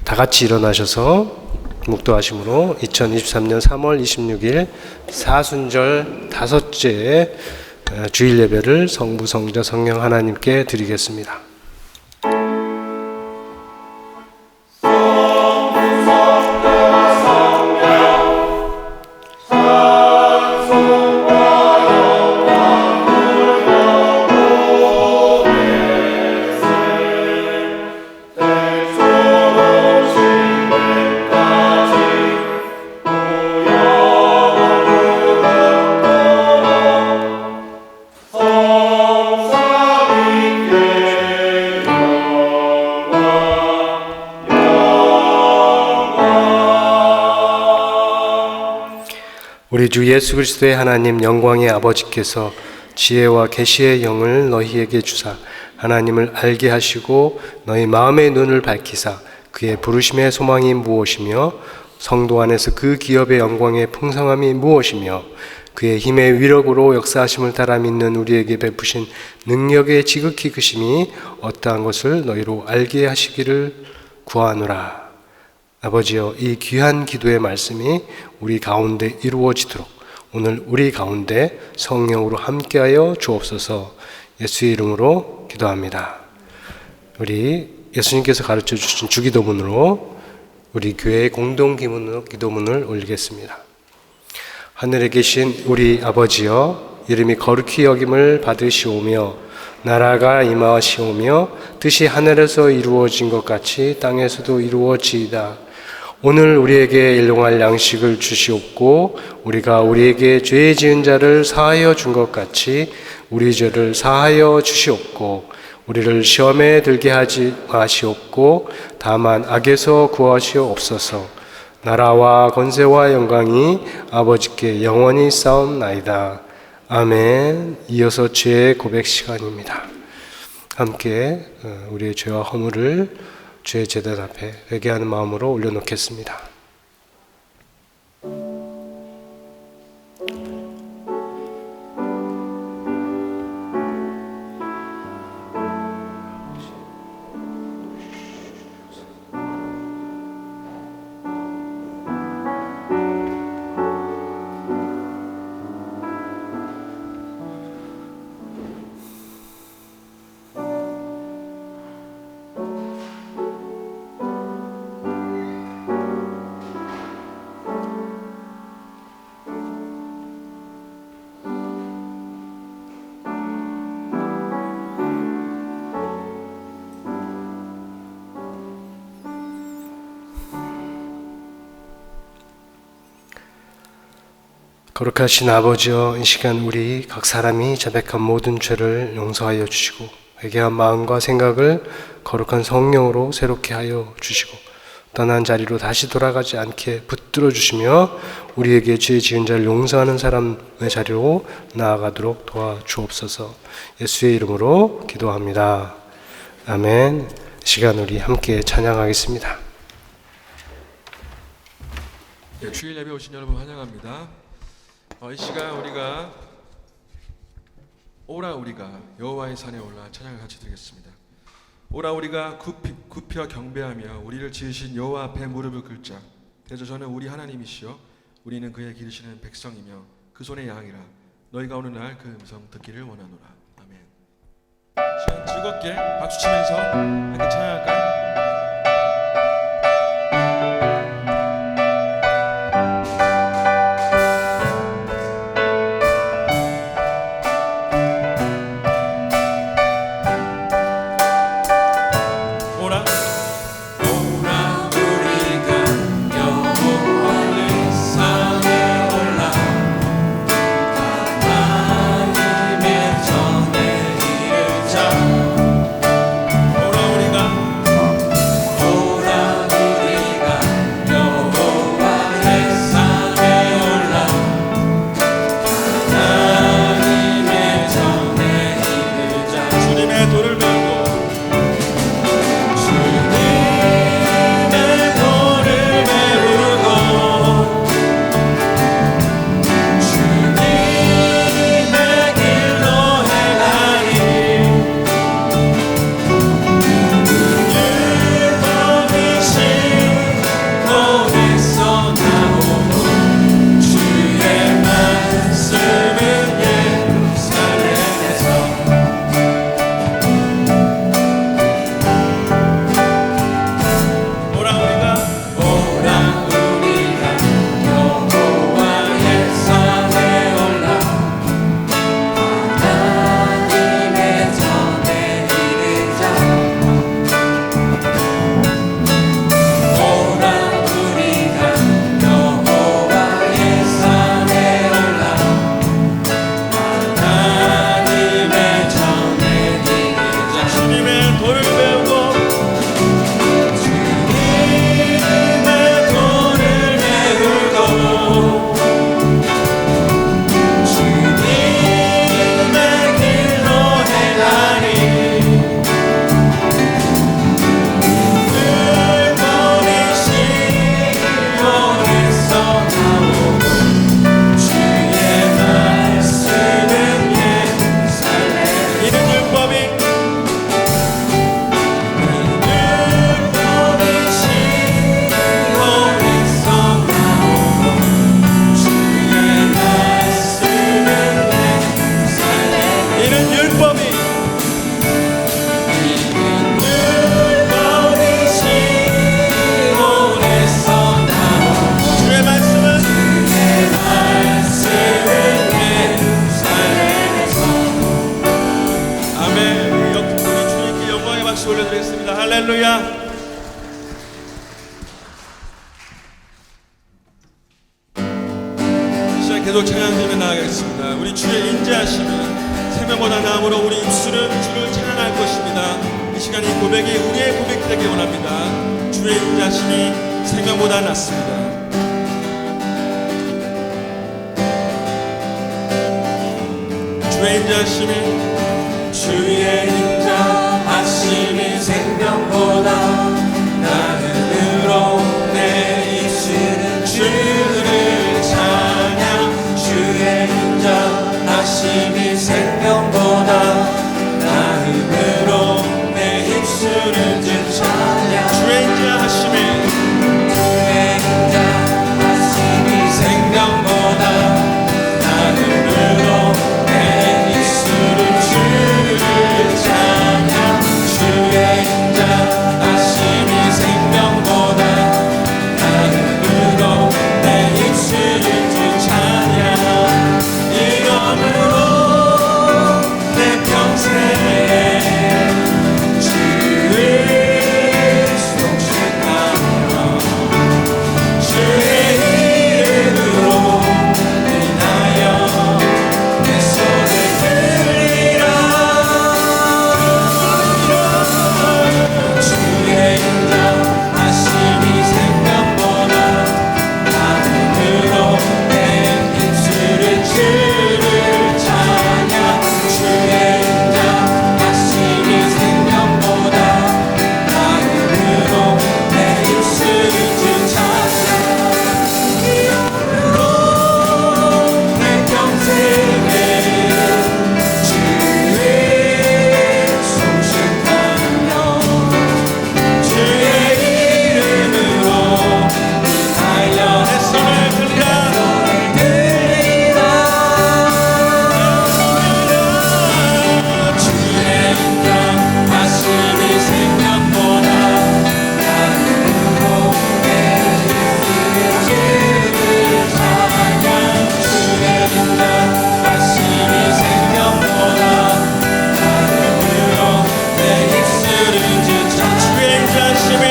다 같이 일어나셔서 묵도하심으로 2023년 3월 26일 사순절 다섯째 주일 예배를 성부, 성자, 성령 하나님께 드리겠습니다. 우리 주 예수 그리스도의 하나님 영광의 아버지께서 지혜와 계시의 영을 너희에게 주사 하나님을 알게 하시고 너희 마음의 눈을 밝히사 그의 부르심의 소망이 무엇이며 성도 안에서 그 기업의 영광의 풍성함이 무엇이며 그의 힘의 위력으로 역사하심을 따라 믿는 우리에게 베푸신 능력의 지극히 크심이 어떠한 것을 너희로 알게 하시기를 구하노라. 아버지여, 이 귀한 기도의 말씀이 우리 가운데 이루어지도록 오늘 우리 가운데 성령으로 함께하여 주옵소서. 예수의 이름으로 기도합니다. 우리 예수님께서 가르쳐 주신 주기도문으로 우리 교회의 공동 기도문을 올리겠습니다. 하늘에 계신 우리 아버지여, 이름이 거룩히 여김을 받으시오며 나라가 임하시오며 뜻이 하늘에서 이루어진 것 같이 땅에서도 이루어지이다. 오늘 우리에게 일용할 양식을 주시옵고 우리가 우리에게 죄 지은 자를 사하여 준 것 같이 우리 죄를 사하여 주시옵고 우리를 시험에 들게 하지 마시옵고 다만 악에서 구하시옵소서. 나라와 권세와 영광이 아버지께 영원히 싸움나이다. 아멘. 이어서 죄의 고백 시간입니다. 함께 우리의 죄와 허물을 주의 제단 앞에 회개하는 마음으로 올려놓겠습니다. 거룩하신 아버지여, 이 시간 우리 각 사람이 자백한 모든 죄를 용서하여 주시고 회개한 마음과 생각을 거룩한 성령으로 새롭게 하여 주시고 떠난 자리로 다시 돌아가지 않게 붙들어 주시며 우리에게 죄 지은 자를 용서하는 사람의 자리로 나아가도록 도와주옵소서. 예수의 이름으로 기도합니다. 아멘. 이 시간 우리 함께 찬양하겠습니다. 주일 예배 오신 여러분 환영합니다. 이 시간 우리가 오라 우리가 여호와의 산에 올라 찬양을 같이 드리겠습니다. 오라 우리가 굽혀 경배하며 우리를 지으신 여호와 앞에 무릎을 꿇자. 대저전은 우리 하나님이시여 우리는 그의 기르시는 백성이며 그 손의 양이라. 너희가 오는 날 그 음성 듣기를 원하노라. 아멘. 시간 즐겁게 박수 치면서 함께 찬양할까요? 계속 찬양드리며 나아가겠습니다. 우리 주의 인자하심이 생명보다 나음으로 우리 입술은 주를 찬양할 것입니다. 이 시간 이 고백이 우리의 고백이 되기 원합니다. 주의 인자하심이 생명보다 낫습니다. 주의 인자하심이 주의 인자하심이 생명보다 나음으로 내 입술은 주를 찬양. 주의 인자하심이 생명보다 나음으로 내 입술은 주 찬양. 주의 인자하심이 주의 인자하심이 생명보다 나음으로 내 입술은 주를 찬양. 주의 인자하심이 생명보다 나음으로 내 입술은 주 찬양. 이름으로 내 평생에 주를 송축하며 주의 이름으로 인하여 내 손을 들리라. 주의 인자하심이 생명보다 나음으로 내 입술은 주를 찬양. 주의 인자하심이 생명보다 나음으로 내 입술은 주 찬양. 이름으로 내 평생에 주를 송축하며 주의 이름으로 인하여 내 손을 들리라. 주의 인자하심이 생명보다 나음으로 내 입술은 주를 찬양. 주의 인자하심이 생명보다 나음으로 내 입술은 주 찬양. 주의 인자하심이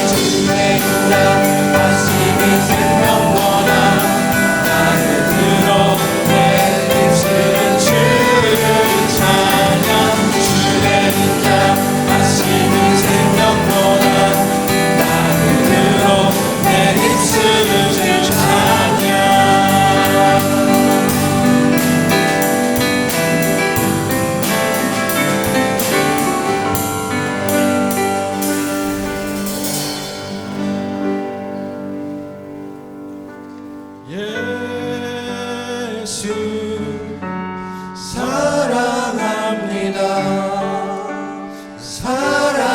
주의 인자하심이 생명보다 나음으로 내 입술은 주를 찬양. 주의 인자하심이 생명보다 나음으로 내 입술은 주 찬양. 예수 사랑합니다.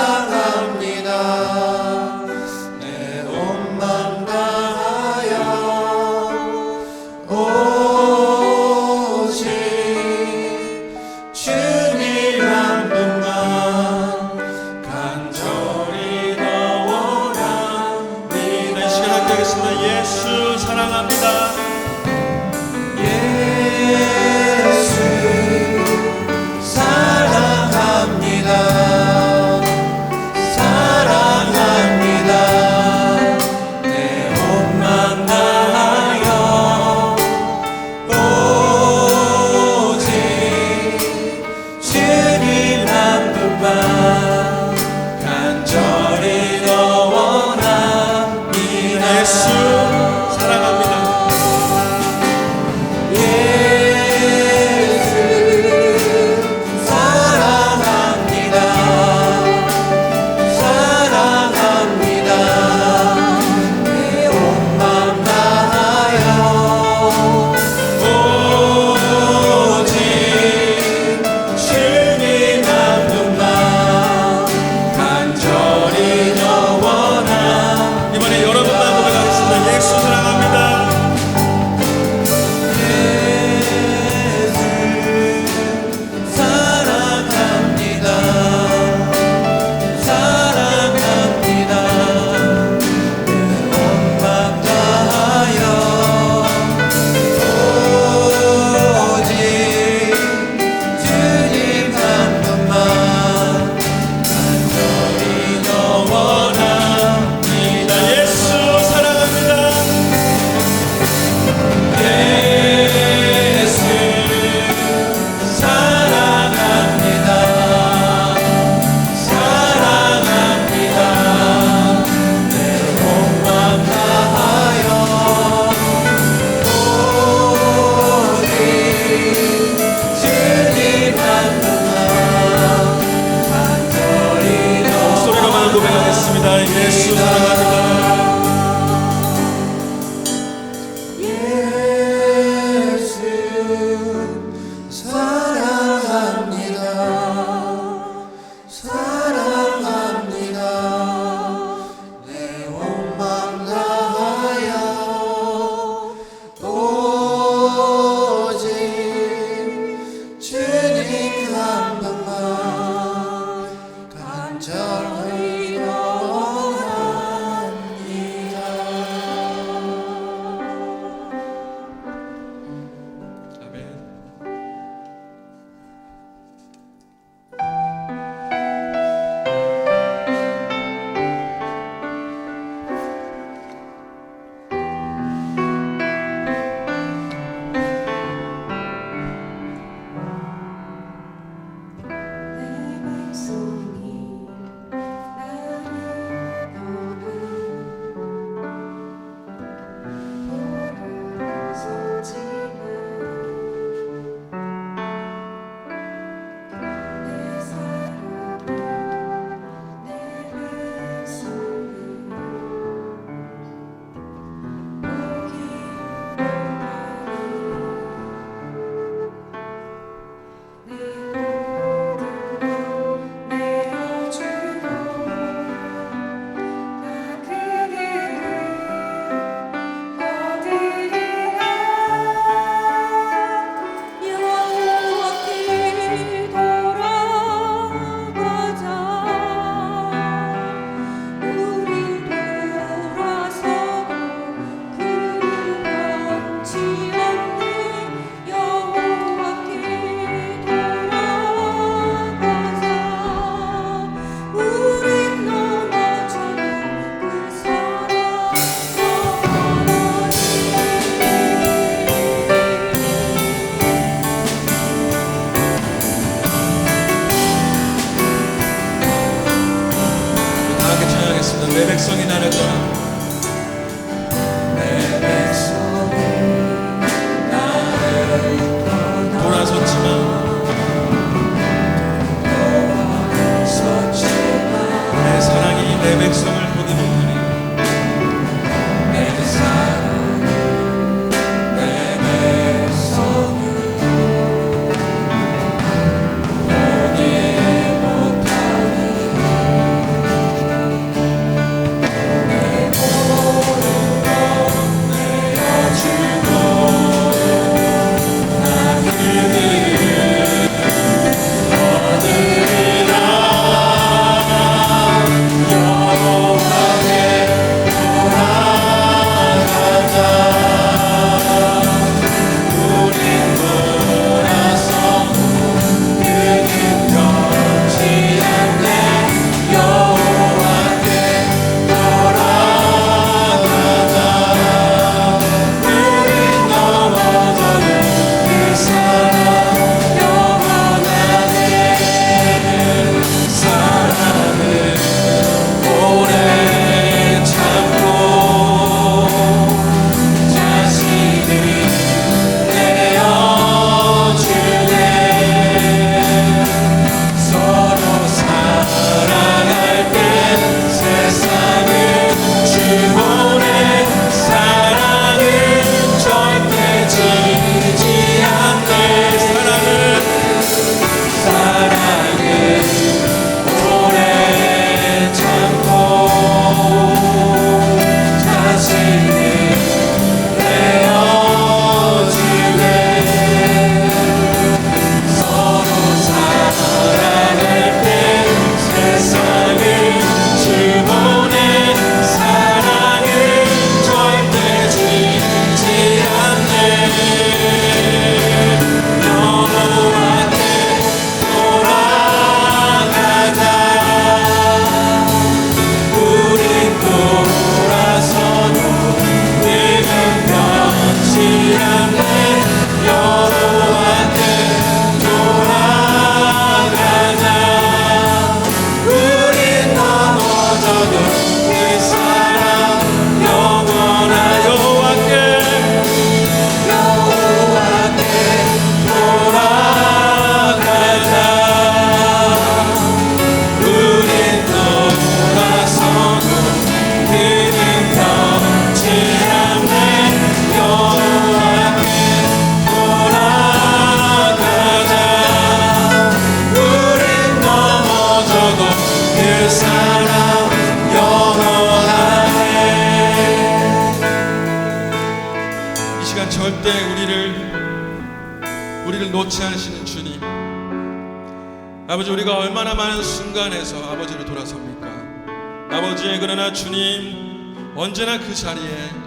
사랑합니다. 내 온맘 다하여 오직 주님 한 분만 간절히 원합니다. 이 시간 함께 하겠습니다. 예수 사랑합니다. 예수 사랑합니다. 사랑합니다. 내 온맘 다하여 오직 주님 한 분만 간절히 원합니다. 예수 사랑합니다. 사랑합니다. 예수 사랑합니다. 내 백성이 나를 떠나 돌아섰지만 내 사랑이 내 백성을 보지 못하니 내 사랑이 내 백성을 보지 못하니 우리를 놓지 않으시는 주님, 아버지, 우리가 얼마나 많은 순간에서 아버지를 돌아섭니까? 아버지, 그러나 주님, 언제나 그 자리에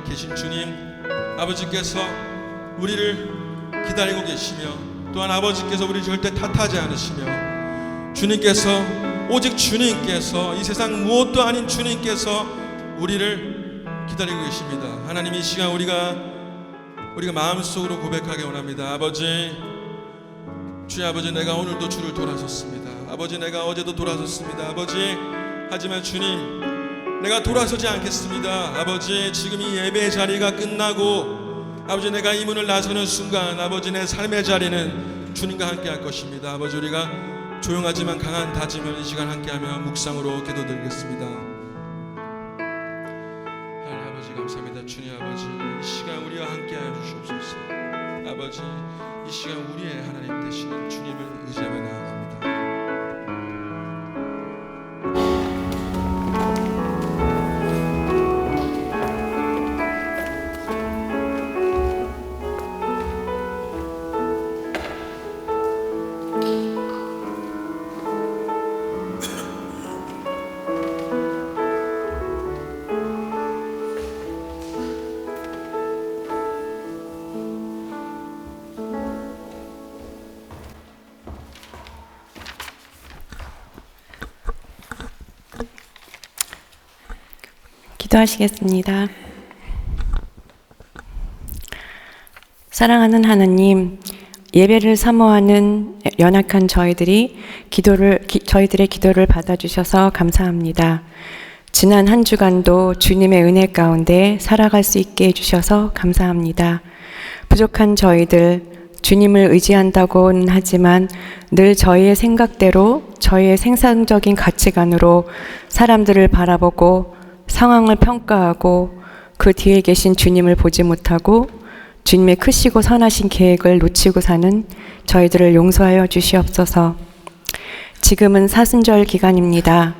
계신 주님, 아버지께서 우리를 기다리고 계시며, 또한 아버지께서 우리를 절대 탓하지 않으시며, 주님께서, 오직 주님께서, 이 세상 무엇도 아닌 주님께서 우리를 기다리고 계십니다. 하나님, 이 시간 우리가 마음속으로 고백하기 원합니다. 아버지, 주의 아버지, 내가 오늘도 주를 돌아섰습니다. 아버지, 내가 어제도 돌아섰습니다. 아버지, 하지만 주님, 내가 돌아서지 않겠습니다. 아버지, 지금 이 예배의 자리가 끝나고 아버지, 내가 이 문을 나서는 순간 아버지, 내 삶의 자리는 주님과 함께 할 것입니다. 아버지, 우리가 조용하지만 강한 다짐을 이 시간 함께하며 묵상으로 기도드리겠습니다. 하나님 아버지, 감사합니다. 주님 아버지, 이 시간 우리와 함께하여 주시옵소서. 아버지, 이 시간 우리의 하나님 되시는 주님을 의지하며 나아갑니다. 기도하시겠습니다. 사랑하는 하나님, 예배를 사모하는 연약한 저희들의 기도를 받아주셔서 감사합니다. 지난 한 주간도 주님의 은혜 가운데 살아갈 수 있게 해주셔서 감사합니다. 부족한 저희들, 주님을 의지한다고는 하지만 늘 저희의 생각대로, 저희의 생산적인 가치관으로 사람들을 바라보고 상황을 평가하고 그 뒤에 계신 주님을 보지 못하고 주님의 크시고 선하신 계획을 놓치고 사는 저희들을 용서하여 주시옵소서. 지금은 사순절 기간입니다.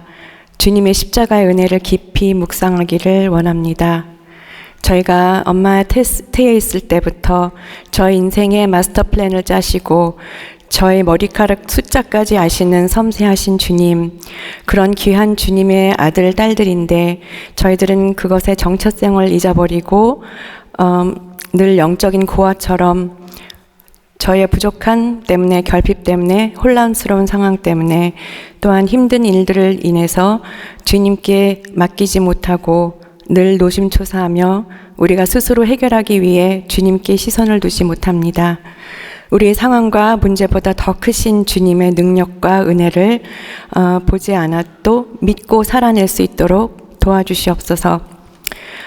주님의 십자가의 은혜를 깊이 묵상하기를 원합니다. 저희가 엄마 태에 있을 때부터 저희 인생의 마스터 플랜을 짜시고 저의 머리카락 숫자까지 아시는 섬세하신 주님, 그런 귀한 주님의 아들, 딸들인데 저희들은 그것의 정체성을 잊어버리고 늘 영적인 고아처럼 저의 부족한 때문에, 결핍 때문에, 혼란스러운 상황 때문에, 또한 힘든 일들을 인해서 주님께 맡기지 못하고 늘 노심초사하며 우리가 스스로 해결하기 위해 주님께 시선을 두지 못합니다. 우리의 상황과 문제보다 더 크신 주님의 능력과 은혜를 보지 않아도 믿고 살아낼 수 있도록 도와주시옵소서.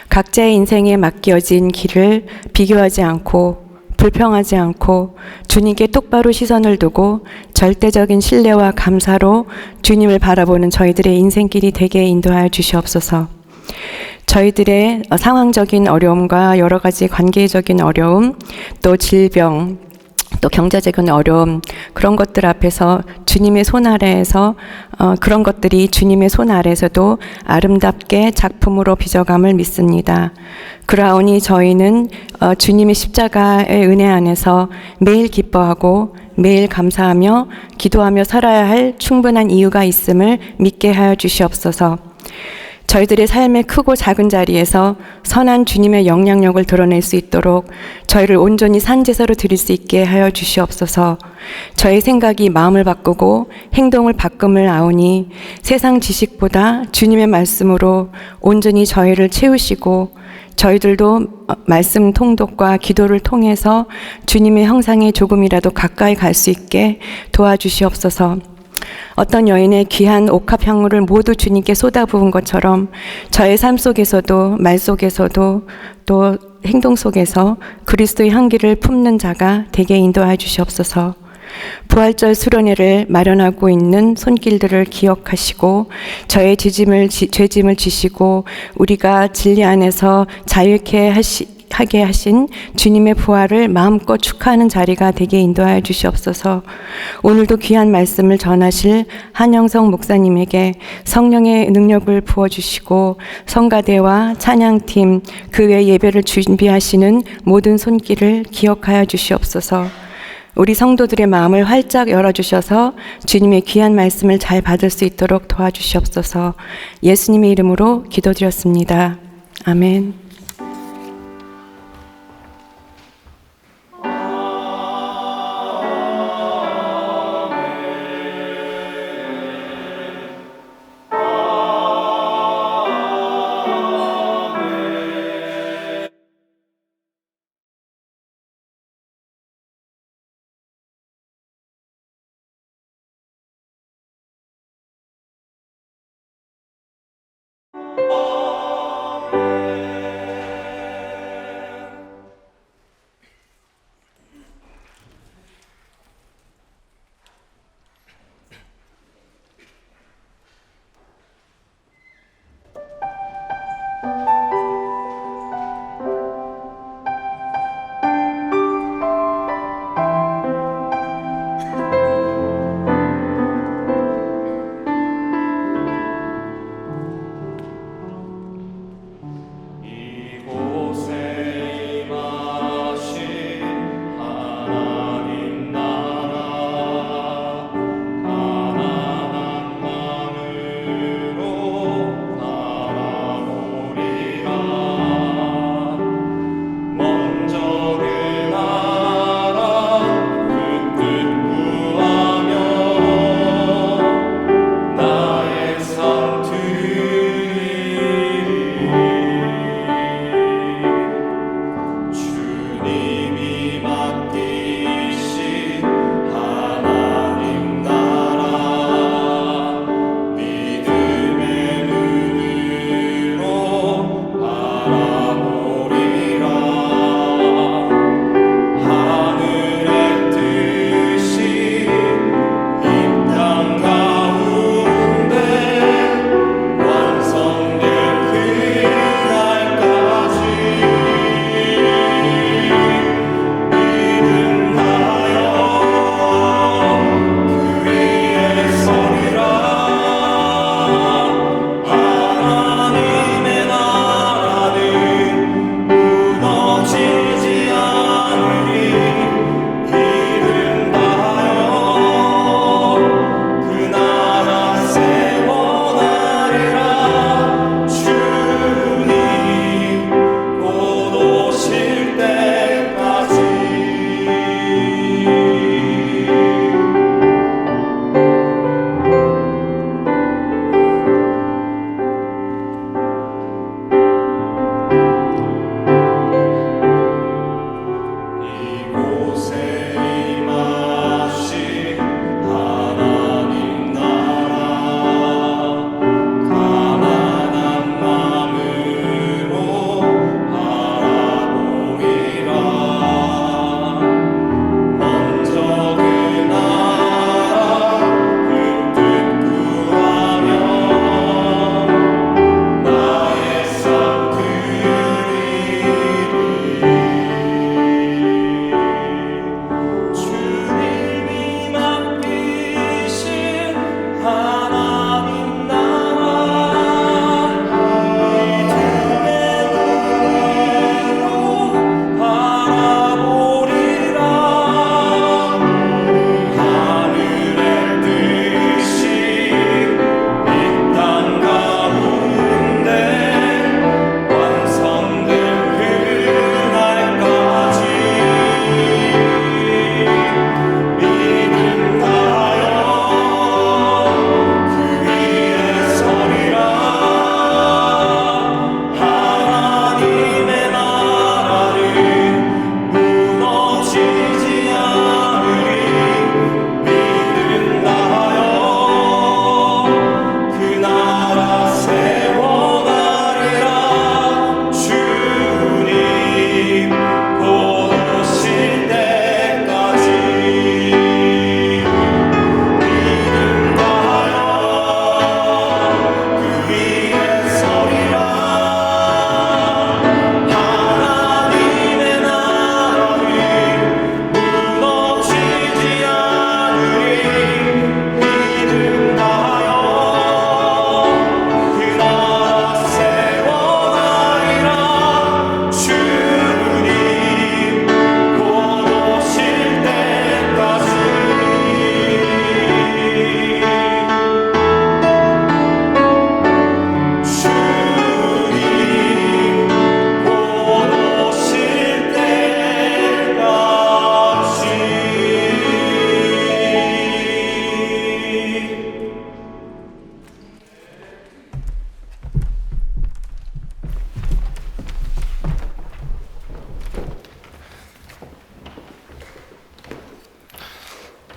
각자의 인생에 맡겨진 길을 비교하지 않고 불평하지 않고 주님께 똑바로 시선을 두고 절대적인 신뢰와 감사로 주님을 바라보는 저희들의 인생길이 되게 인도하여 주시옵소서. 저희들의 상황적인 어려움과 여러 가지 관계적인 어려움, 또 질병, 또 경제적인 어려움, 그런 것들 앞에서 주님의 손 아래에서 그런 것들이 주님의 손 아래에서도 아름답게 작품으로 빚어감을 믿습니다. 그러하오니 저희는 주님의 십자가의 은혜 안에서 매일 기뻐하고 매일 감사하며 기도하며 살아야 할 충분한 이유가 있음을 믿게 하여 주시옵소서. 저희들의 삶의 크고 작은 자리에서 선한 주님의 영향력을 드러낼 수 있도록 저희를 온전히 산제사로 드릴 수 있게 하여 주시옵소서. 저의 생각이 마음을 바꾸고 행동을 바꿈을 아오니 세상 지식보다 주님의 말씀으로 온전히 저희를 채우시고 저희들도 말씀 통독과 기도를 통해서 주님의 형상에 조금이라도 가까이 갈 수 있게 도와주시옵소서. 어떤 여인의 귀한 옥합향물을 모두 주님께 쏟아부은 것처럼 저의 삶 속에서도 말 속에서도 또 행동 속에서 그리스도의 향기를 품는 자가 되게 인도하여 주시옵소서. 부활절 수련회를 마련하고 있는 손길들을 기억하시고 저의 죄짐을 지시고 우리가 진리 안에서 자유케 하게 하신 주님의 부활을 마음껏 축하하는 자리가 되게 인도하여 주시옵소서. 오늘도 귀한 말씀을 전하실 한영성 목사님에게 성령의 능력을 부어주시고 성가대와 찬양팀 그 외 예배를 준비하시는 모든 손길을 기억하여 주시옵소서. 우리 성도들의 마음을 활짝 열어주셔서 주님의 귀한 말씀을 잘 받을 수 있도록 도와주시옵소서. 예수님의 이름으로 기도드렸습니다. 아멘.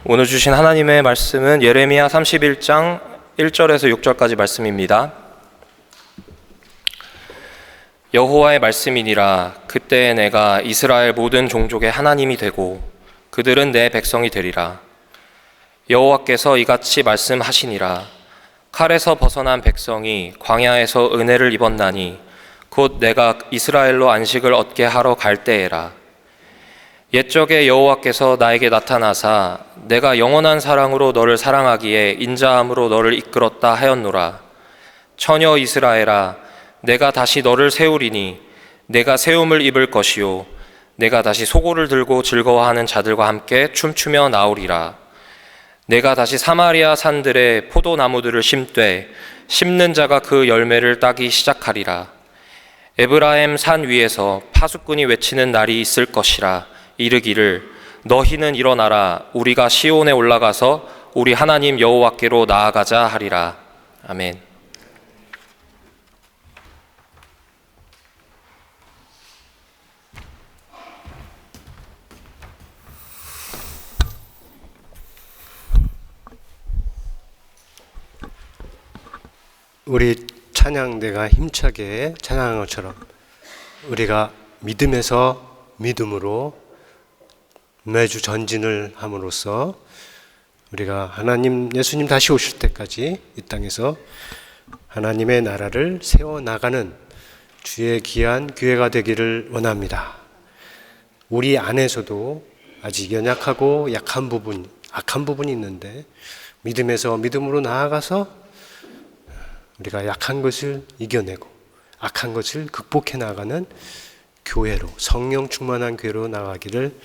오늘 주신 하나님의 말씀은 예레미야 31장 1절에서 6절까지 말씀입니다. 여호와의 말씀이니라. 그때 내가 이스라엘 모든 종족의 하나님이 되고 그들은 내 백성이 되리라. 여호와께서 이같이 말씀하시니라. 칼에서 벗어난 백성이 광야에서 은혜를 입었나니 곧 내가 이스라엘로 안식을 얻게 하러 갈 때에라. 옛적에 여호와께서 나에게 나타나사 내가 영원한 사랑으로 너를 사랑하기에 인자함으로 너를 이끌었다 하였노라. 처녀 이스라엘아, 내가 다시 너를 세우리니 내가 세움을 입을 것이요 내가 다시 소고를 들고 즐거워하는 자들과 함께 춤추며 나오리라. 내가 다시 사마리아 산들에 포도나무들을 심되 심는 자가 그 열매를 따기 시작하리라. 에브라임 산 위에서 파수꾼이 외치는 날이 있을 것이라. 이르기를 너희는 일어나라. 우리가 시온에 올라가서 우리 하나님 여호와께로 나아가자 하리라. 아멘. 우리 찬양대가 힘차게 찬양한 것처럼 우리가 믿음에서 믿음으로 매주 전진을 함으로써 우리가 하나님 예수님 다시 오실 때까지 이 땅에서 하나님의 나라를 세워나가는 주의 귀한 교회가 되기를 원합니다. 우리 안에서도 아직 연약하고 약한 부분, 악한 부분이 있는데 믿음에서 믿음으로 나아가서 우리가 약한 것을 이겨내고 악한 것을 극복해 나가는 교회로, 성령 충만한 교회로 나가기를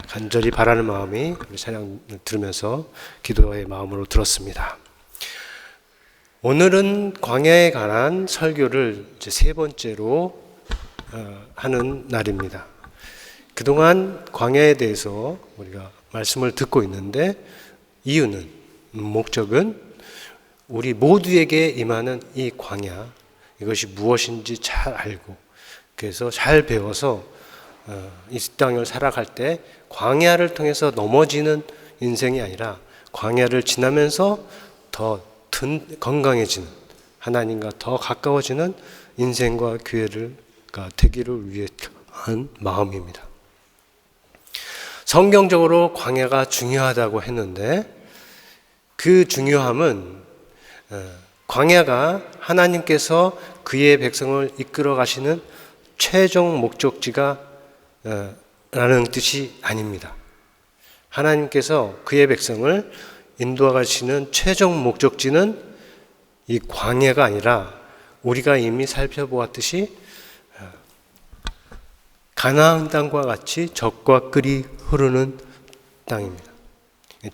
간절히 바라는 마음이 우리 찬양을 들으면서 기도의 마음으로 들었습니다. 오늘은 광야에 관한 설교를 이제 세 번째로 하는 날입니다. 그동안 광야에 대해서 우리가 말씀을 듣고 있는데 이유는, 목적은 우리 모두에게 임하는 이 광야, 이것이 무엇인지 잘 알고 그래서 잘 배워서 이 땅을 살아갈 때 광야를 통해서 넘어지는 인생이 아니라 광야를 지나면서 더 건강해지는, 하나님과 더 가까워지는 인생과 교회가 되기를 위한 마음입니다. 성경적으로 광야가 중요하다고 했는데 그 중요함은 광야가 하나님께서 그의 백성을 이끌어 가시는 최종 목적지가 라는 뜻이 아닙니다. 하나님께서 그의 백성을 인도하 가시는 최종 목적지는 이 광야가 아니라 우리가 이미 살펴보았듯이 가나안 땅과 같이 젖과 꿀이 흐르는 땅입니다.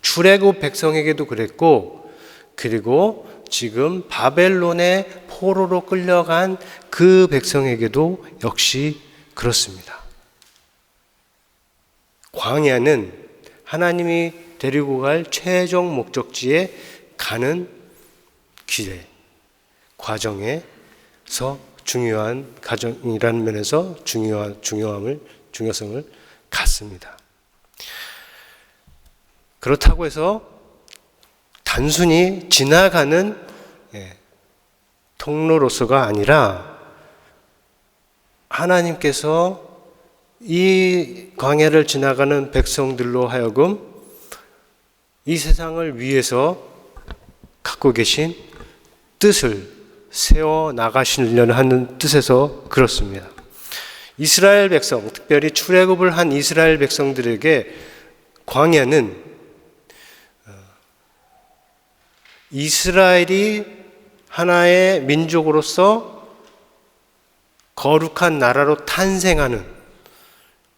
출애굽 백성에게도 그랬고, 그리고 지금 바벨론의 포로로 끌려간 그 백성에게도 역시 그렇습니다. 광야는 하나님이 데리고 갈 최종 목적지에 가는 길에, 과정에서 중요한 과정이라는 면에서 중요성을 갖습니다. 그렇다고 해서 단순히 지나가는 통로로서가 아니라 하나님께서 이 광야를 지나가는 백성들로 하여금 이 세상을 위해서 갖고 계신 뜻을 세워 나가시려는 하는 뜻에서 그렇습니다. 이스라엘 백성, 특별히 출애굽을 한 이스라엘 백성들에게 광야는 이스라엘이 하나의 민족으로서 거룩한 나라로 탄생하는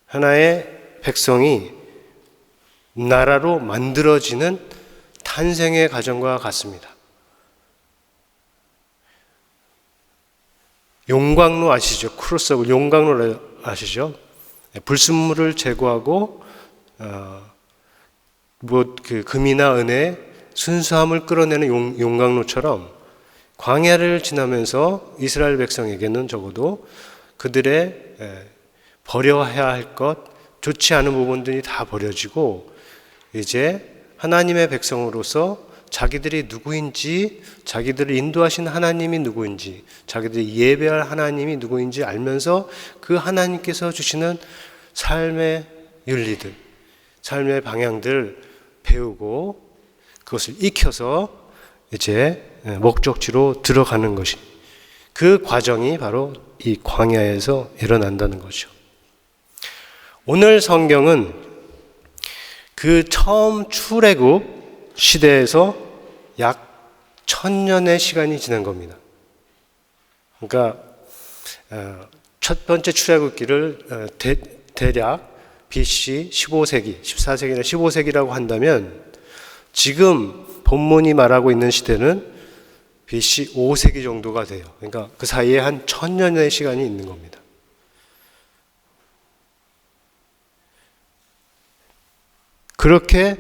하나의 백성이 나라로 만들어지는 탄생의 과정과 같습니다. 용광로 아시죠? 크루스하고 용광로 아시죠? 불순물을 제거하고 금이나 은혜, 순수함을 끌어내는 용광로처럼 광야를 지나면서 이스라엘 백성에게는 적어도 그들의 버려야 할 것, 좋지 않은 부분들이 다 버려지고 이제 하나님의 백성으로서 자기들이 누구인지, 자기들을 인도하신 하나님이 누구인지, 자기들이 예배할 하나님이 누구인지 알면서 그 하나님께서 주시는 삶의 윤리들, 삶의 방향들 배우고 그것을 익혀서 이제 목적지로 들어가는 것이, 그 과정이 바로 이 광야에서 일어난다는 거죠. 오늘 성경은 그 처음 출애굽 시대에서 약 1000년의 시간이 지난 겁니다. 그러니까 첫 번째 출애굽기를 대략 BC 15세기, 14세기나 15세기라고 한다면 지금 본문이 말하고 있는 시대는 BC 5세기 정도가 돼요. 그러니까 그 사이에 한 1000년의 시간이 있는 겁니다. 그렇게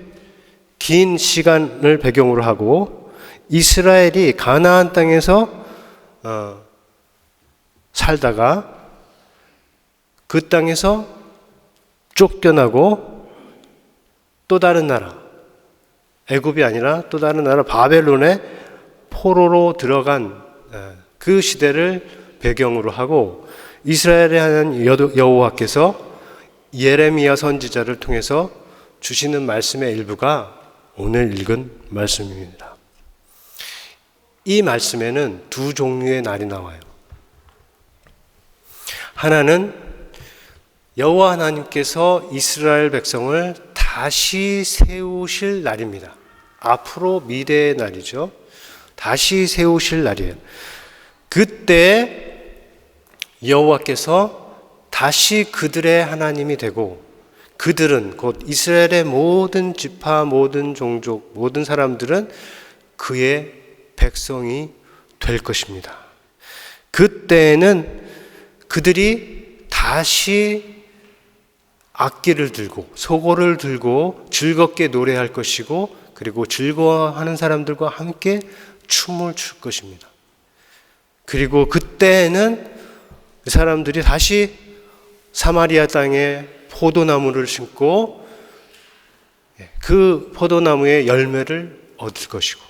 긴 시간을 배경으로 하고 이스라엘이 가나안 땅에서 살다가 그 땅에서 쫓겨나고 또 다른 나라, 애굽이 아니라 또 다른 나라 바벨론의 포로로 들어간 그 시대를 배경으로 하고 이스라엘의 하나님 여호와께서 예레미야 선지자를 통해서 주시는 말씀의 일부가 오늘 읽은 말씀입니다. 이 말씀에는 두 종류의 날이 나와요. 하나는 여호와 하나님께서 이스라엘 백성을 다시 세우실 날입니다. 앞으로 미래의 날이죠. 다시 세우실 날이에요. 그때 여호와께서 다시 그들의 하나님이 되고 그들은 곧 이스라엘의 모든 지파, 모든 종족, 모든 사람들은 그의 백성이 될 것입니다. 그때에는 그들이 다시 악기를 들고 소고를 들고 즐겁게 노래할 것이고 그리고 즐거워하는 사람들과 함께 춤을 출 것입니다. 그리고 그때에는 그 사람들이 다시 사마리아 땅에 포도나무를 심고 그 포도나무의 열매를 얻을 것이고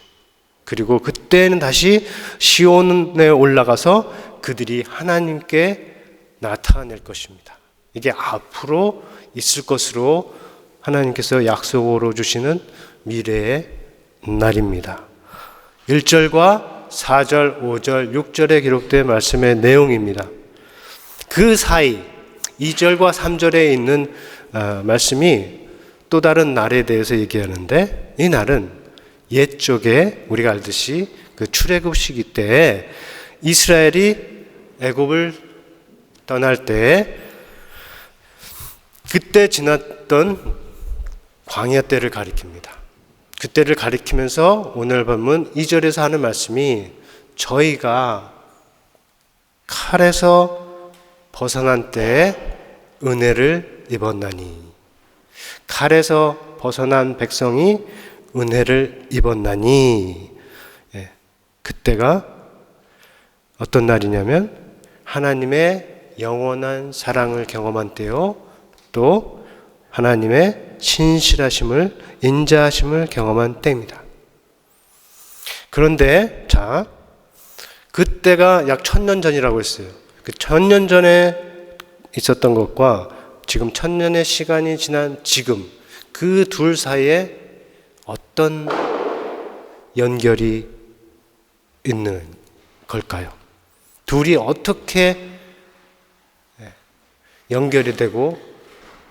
그리고 그때는 다시 시온에 올라가서 그들이 하나님께 나타낼 것입니다. 이게 앞으로 있을 것으로 하나님께서 약속으로 주시는 미래의 날입니다. 1절과 4절, 5절, 6절에 기록된 말씀의 내용입니다. 그 사이 2절과 3절에 있는 말씀이 또 다른 날에 대해서 얘기하는데 이 날은 옛적에 우리가 알듯이 그 출애굽 시기 때에 이스라엘이 애굽을 떠날 때 그때 지났던 광야 때를 가리킵니다. 그때를 가리키면서 오늘 본문 2절에서 하는 말씀이 저희가 칼에서 벗어난 때에 은혜를 입었나니 칼에서 벗어난 백성이 은혜를 입었나니 그때가 어떤 날이냐면 하나님의 영원한 사랑을 경험한 때요 또 하나님의 신실하심을 인자하심을 경험한 때입니다. 그런데 자 그때가 약 1000년 전이라고 했어요. 그 1000년 전에 있었던 것과 지금 1000년의 시간이 지난 지금 그 둘 사이에 어떤 연결이 있는 걸까요? 둘이 어떻게 연결이 되고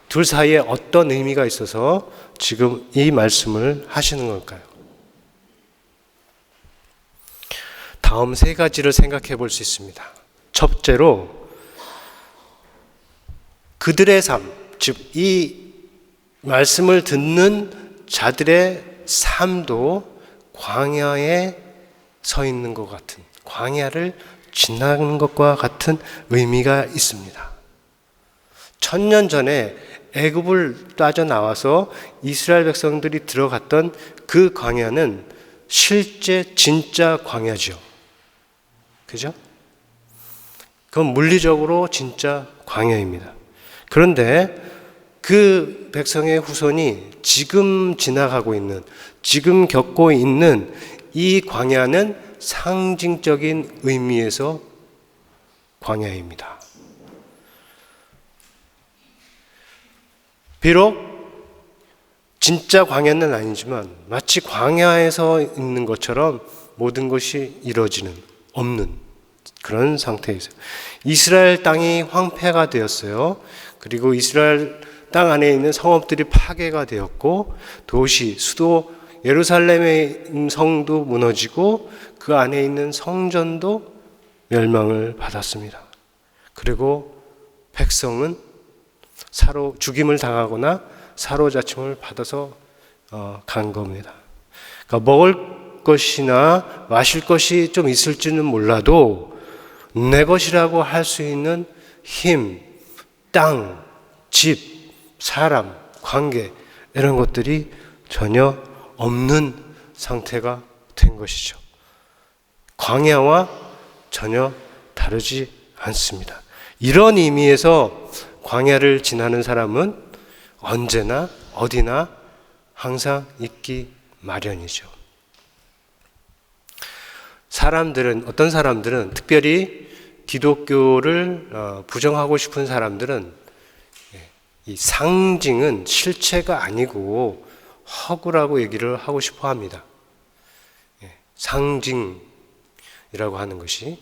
둘 사이에 어떤 의미가 있어서 지금 이 말씀을 하시는 걸까요? 다음 세 가지를 생각해 볼 수 있습니다. 첫째로 그들의 삶, 즉 이 말씀을 듣는 자들의 삶도 광야에 서 있는 것 같은, 광야를 지나는 것과 같은 의미가 있습니다. 1000년 전에 애굽을 따져 나와서 이스라엘 백성들이 들어갔던 그 광야는 실제 진짜 광야죠. 그죠? 그건 물리적으로 진짜 광야입니다. 그런데 그 백성의 후손이 지금 지나가고 있는, 지금 겪고 있는 이 광야는 상징적인 의미에서 광야입니다. 비록 진짜 광야는 아니지만 마치 광야에서 있는 것처럼 모든 것이 이루어지는, 없는 그런 상태에서 이스라엘 땅이 황폐가 되었어요. 그리고 이스라엘 땅 안에 있는 성읍들이 파괴가 되었고, 도시, 수도 예루살렘의 성도 무너지고 그 안에 있는 성전도 멸망을 받았습니다. 그리고 백성은 죽임을 당하거나 사로잡힘을 받아서 간 겁니다. 그러니까 먹을 것이나 마실 것이 좀 있을지는 몰라도 내 것이라고 할 수 있는 힘, 땅, 집, 사람, 관계 이런 것들이 전혀 없는 상태가 된 것이죠. 광야와 전혀 다르지 않습니다. 이런 의미에서 광야를 지나는 사람은 언제나 어디나 항상 있기 마련이죠. 어떤 사람들은, 특별히 기독교를 부정하고 싶은 사람들은 이 상징은 실체가 아니고 허구라고 얘기를 하고 싶어 합니다. 상징이라고 하는 것이.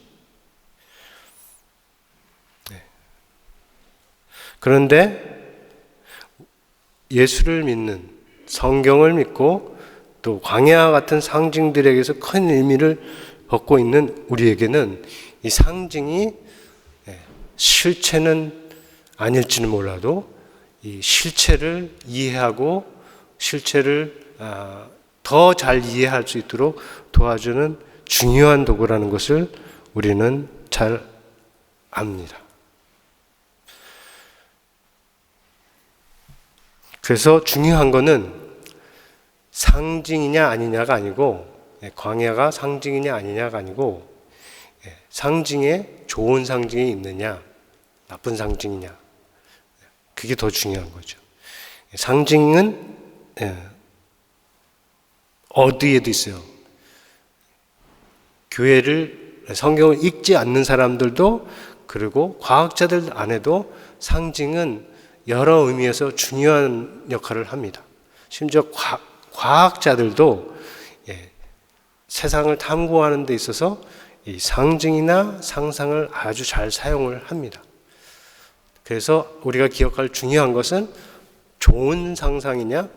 그런데 예수를 믿는, 성경을 믿고 또 광야와 같은 상징들에게서 큰 의미를 얻고 있는 우리에게는 이 상징이 실체는 아닐지는 몰라도 이 실체를 이해하고 실체를 더 잘 이해할 수 있도록 도와주는 중요한 도구라는 것을 우리는 잘 압니다. 그래서 중요한 것은 상징이냐 아니냐가 아니고, 광야가 상징이냐 아니냐가 아니고, 상징에 좋은 상징이 있느냐 나쁜 상징이냐, 그게 더 중요한 거죠. 상징은 어디에도 있어요. 성경을 읽지 않는 사람들도, 그리고 과학자들 안에도 상징은 여러 의미에서 중요한 역할을 합니다. 심지어 과학자들도 세상을 탐구하는 데 있어서 이 상징이나 상상을 아주 잘 사용을 합니다. 그래서 우리가 기억할 중요한 것은 좋은 상상이냐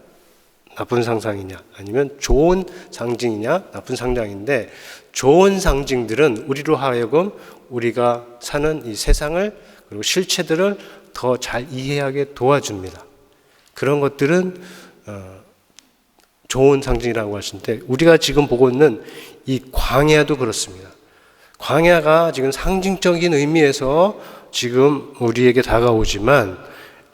나쁜 상상이냐, 아니면 좋은 상징이냐 나쁜 상징인데, 좋은 상징들은 우리로 하여금 우리가 사는 이 세상을, 그리고 실체들을 더 잘 이해하게 도와줍니다. 그런 것들은 좋은 상징이라고 하시는데, 우리가 지금 보고 있는 이 광야도 그렇습니다. 광야가 지금 상징적인 의미에서 지금 우리에게 다가오지만,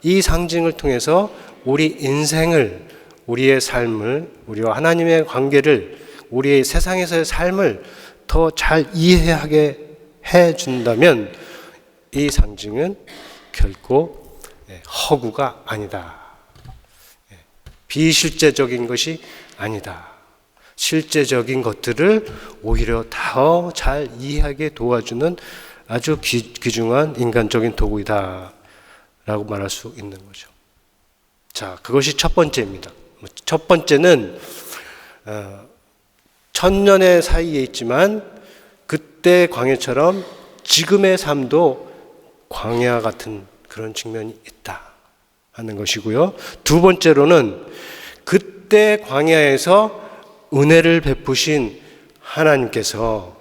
이 상징을 통해서 우리 인생을, 우리의 삶을, 우리와 하나님의 관계를, 우리의 세상에서의 삶을 더 잘 이해하게 해준다면 이 상징은 결코 허구가 아니다. 비실제적인 것이 아니다. 실제적인 것들을 오히려 더 잘 이해하게 도와주는 아주 귀중한 인간적인 도구이다 라고 말할 수 있는 거죠. 자, 그것이 첫 번째입니다. 첫 번째는 천년의 사이에 있지만 그때 광야처럼 지금의 삶도 광야 같은 그런 측면이 있다 하는 것이고요. 두 번째로는 그때 광야에서 은혜를 베푸신 하나님께서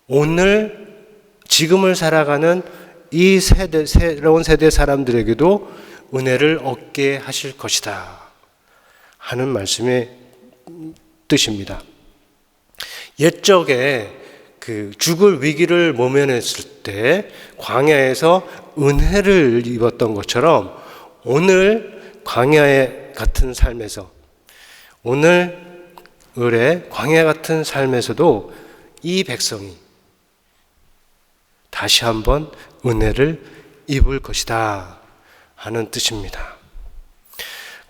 오늘 지금을 살아가는 이 새로운 세대 사람들에게도 은혜를 얻게 하실 것이다 하는 말씀의 뜻입니다. 옛적에 그 죽을 위기를 모면했을 때 광야에서 은혜를 입었던 것처럼, 오늘 광야의 같은 삶에서, 오늘 을의 광야 같은 삶에서도 이 백성이 다시 한번 은혜를 입을 것이다 하는 뜻입니다.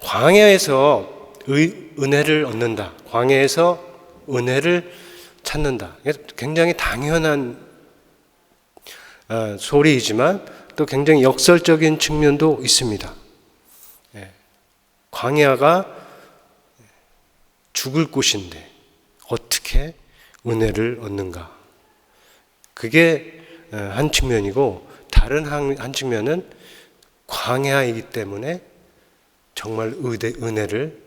광야에서 은혜를 얻는다. 광야에서 은혜를 찾는다. 굉장히 당연한 소리이지만 또 굉장히 역설적인 측면도 있습니다. 광야가 죽을 곳인데 어떻게 은혜를 얻는가? 그게 한 측면이고, 다른 한 측면은 광야이기 때문에 정말 은혜를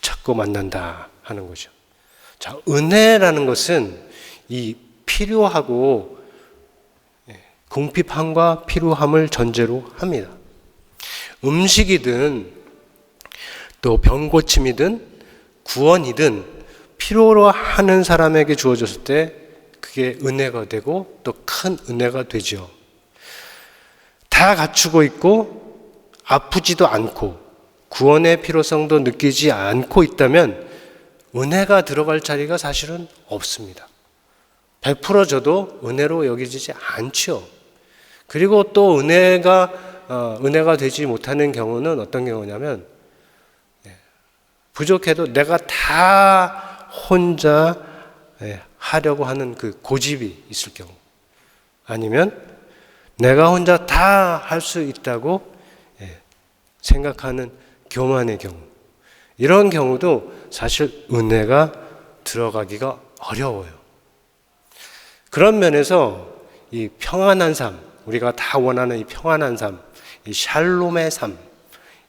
찾고 만난다 하는 거죠. 자, 은혜라는 것은 이 필요하고 궁핍함과 필요함을 전제로 합니다. 음식이든 또 병고침이든 구원이든 필요로 하는 사람에게 주어졌을 때 그게 은혜가 되고 또 큰 은혜가 되죠. 다 갖추고 있고 아프지도 않고 구원의 필요성도 느끼지 않고 있다면 은혜가 들어갈 자리가 사실은 없습니다. 100% 줘도 은혜로 여겨지지 않죠. 그리고 또 은혜가 되지 못하는 경우는 어떤 경우냐면, 부족해도 내가 다 혼자 하려고 하는 그 고집이 있을 경우, 아니면 내가 혼자 다 할 수 있다고 생각하는 교만의 경우, 이런 경우도 사실 은혜가 들어가기가 어려워요. 그런 면에서 이 평안한 삶, 우리가 다 원하는 이 평안한 삶, 이 샬롬의 삶,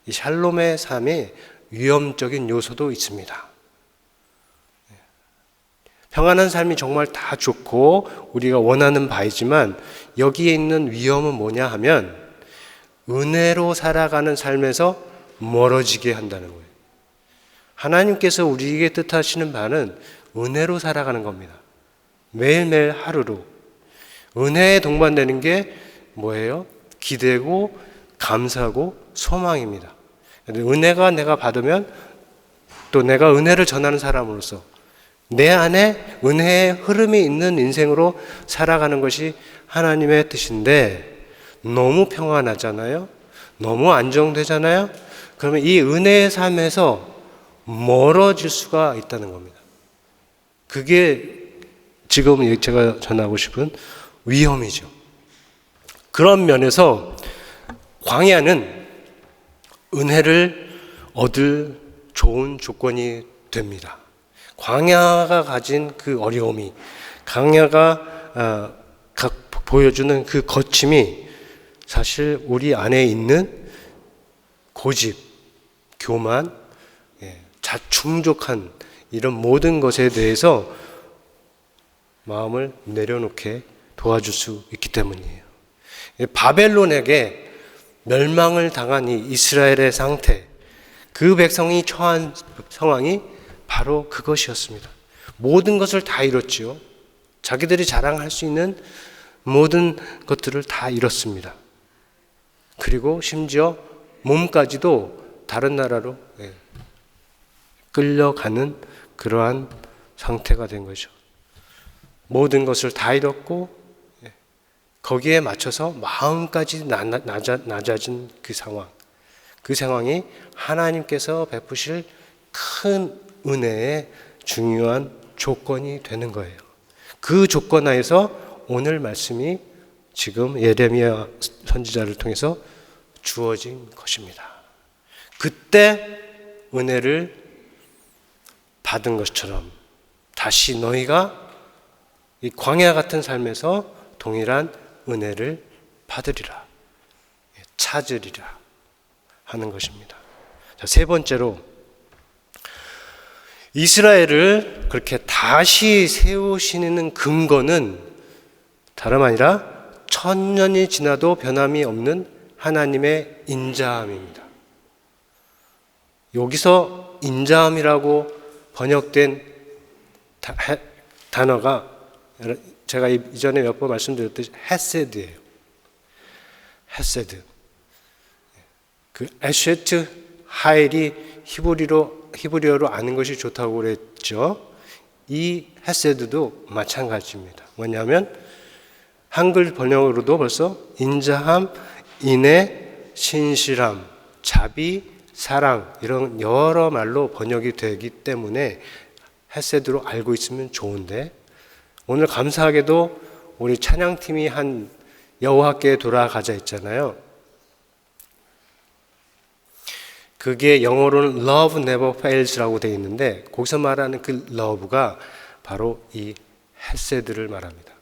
이 샬롬의 삶에 위험적인 요소도 있습니다. 평안한 삶이 정말 다 좋고 우리가 원하는 바이지만 여기에 있는 위험은 뭐냐 하면 은혜로 살아가는 삶에서 멀어지게 한다는 거예요. 하나님께서 우리에게 뜻하시는 바는 은혜로 살아가는 겁니다. 매일매일 하루로. 은혜에 동반되는 게 뭐예요? 기대고 감사하고 소망입니다. 은혜가 내가 받으면 또 내가 은혜를 전하는 사람으로서 내 안에 은혜의 흐름이 있는 인생으로 살아가는 것이 하나님의 뜻인데, 너무 평안하잖아요. 너무 안정되잖아요. 그러면 이 은혜의 삶에서 멀어질 수가 있다는 겁니다. 그게 지금 제가 전하고 싶은 위험이죠. 그런 면에서 광야는 은혜를 얻을 좋은 조건이 됩니다. 광야가 가진 그 어려움이, 광야가 보여주는 그 거침이 사실 우리 안에 있는 고집, 교만, 자충족한 이런 모든 것에 대해서 마음을 내려놓게 도와줄 수 있기 때문이에요. 바벨론에게 멸망을 당한 이 이스라엘의 상태, 그 백성이 처한 상황이 바로 그것이었습니다. 모든 것을 다 잃었지요. 자기들이 자랑할 수 있는 모든 것들을 다 잃었습니다. 그리고 심지어 몸까지도 다른 나라로 끌려가는 그러한 상태가 된 거죠. 모든 것을 다 잃었고 거기에 맞춰서 마음까지 낮아진 그 상황이 하나님께서 베푸실 큰 은혜의 중요한 조건이 되는 거예요. 그 조건 하에서 오늘 말씀이 지금 예레미야 선지자를 통해서 주어진 것입니다. 그때 은혜를 받은 것처럼 다시 너희가 이 광야 같은 삶에서 동일한 은혜를 받으리라, 찾으리라 하는 것입니다. 자, 세 번째로, 이스라엘을 그렇게 다시 세우시는 근거는 다름 아니라 천년이 지나도 변함이 없는 하나님의 인자함입니다. 여기서 인자함이라고 번역된 단어가 제가 이전에 몇 번 말씀드렸듯이 헤세드예요. 헤세드. 그 에쉐트 하일이 히브리어로 아는 것이 좋다고 그랬죠. 이 헤세드도 마찬가지입니다. 뭐냐면 한글 번역으로도 벌써 인자함, 인애, 신실함, 자비, 사랑 이런 여러 말로 번역이 되기 때문에 헤세드로 알고 있으면 좋은데, 오늘 감사하게도 우리 찬양팀이 한 여호와께 돌아가자 했잖아요. 그게 영어로는 love never fails라고 되어 있는데, 거기서 말하는 그 love가 바로 이 헤세드를 말합니다.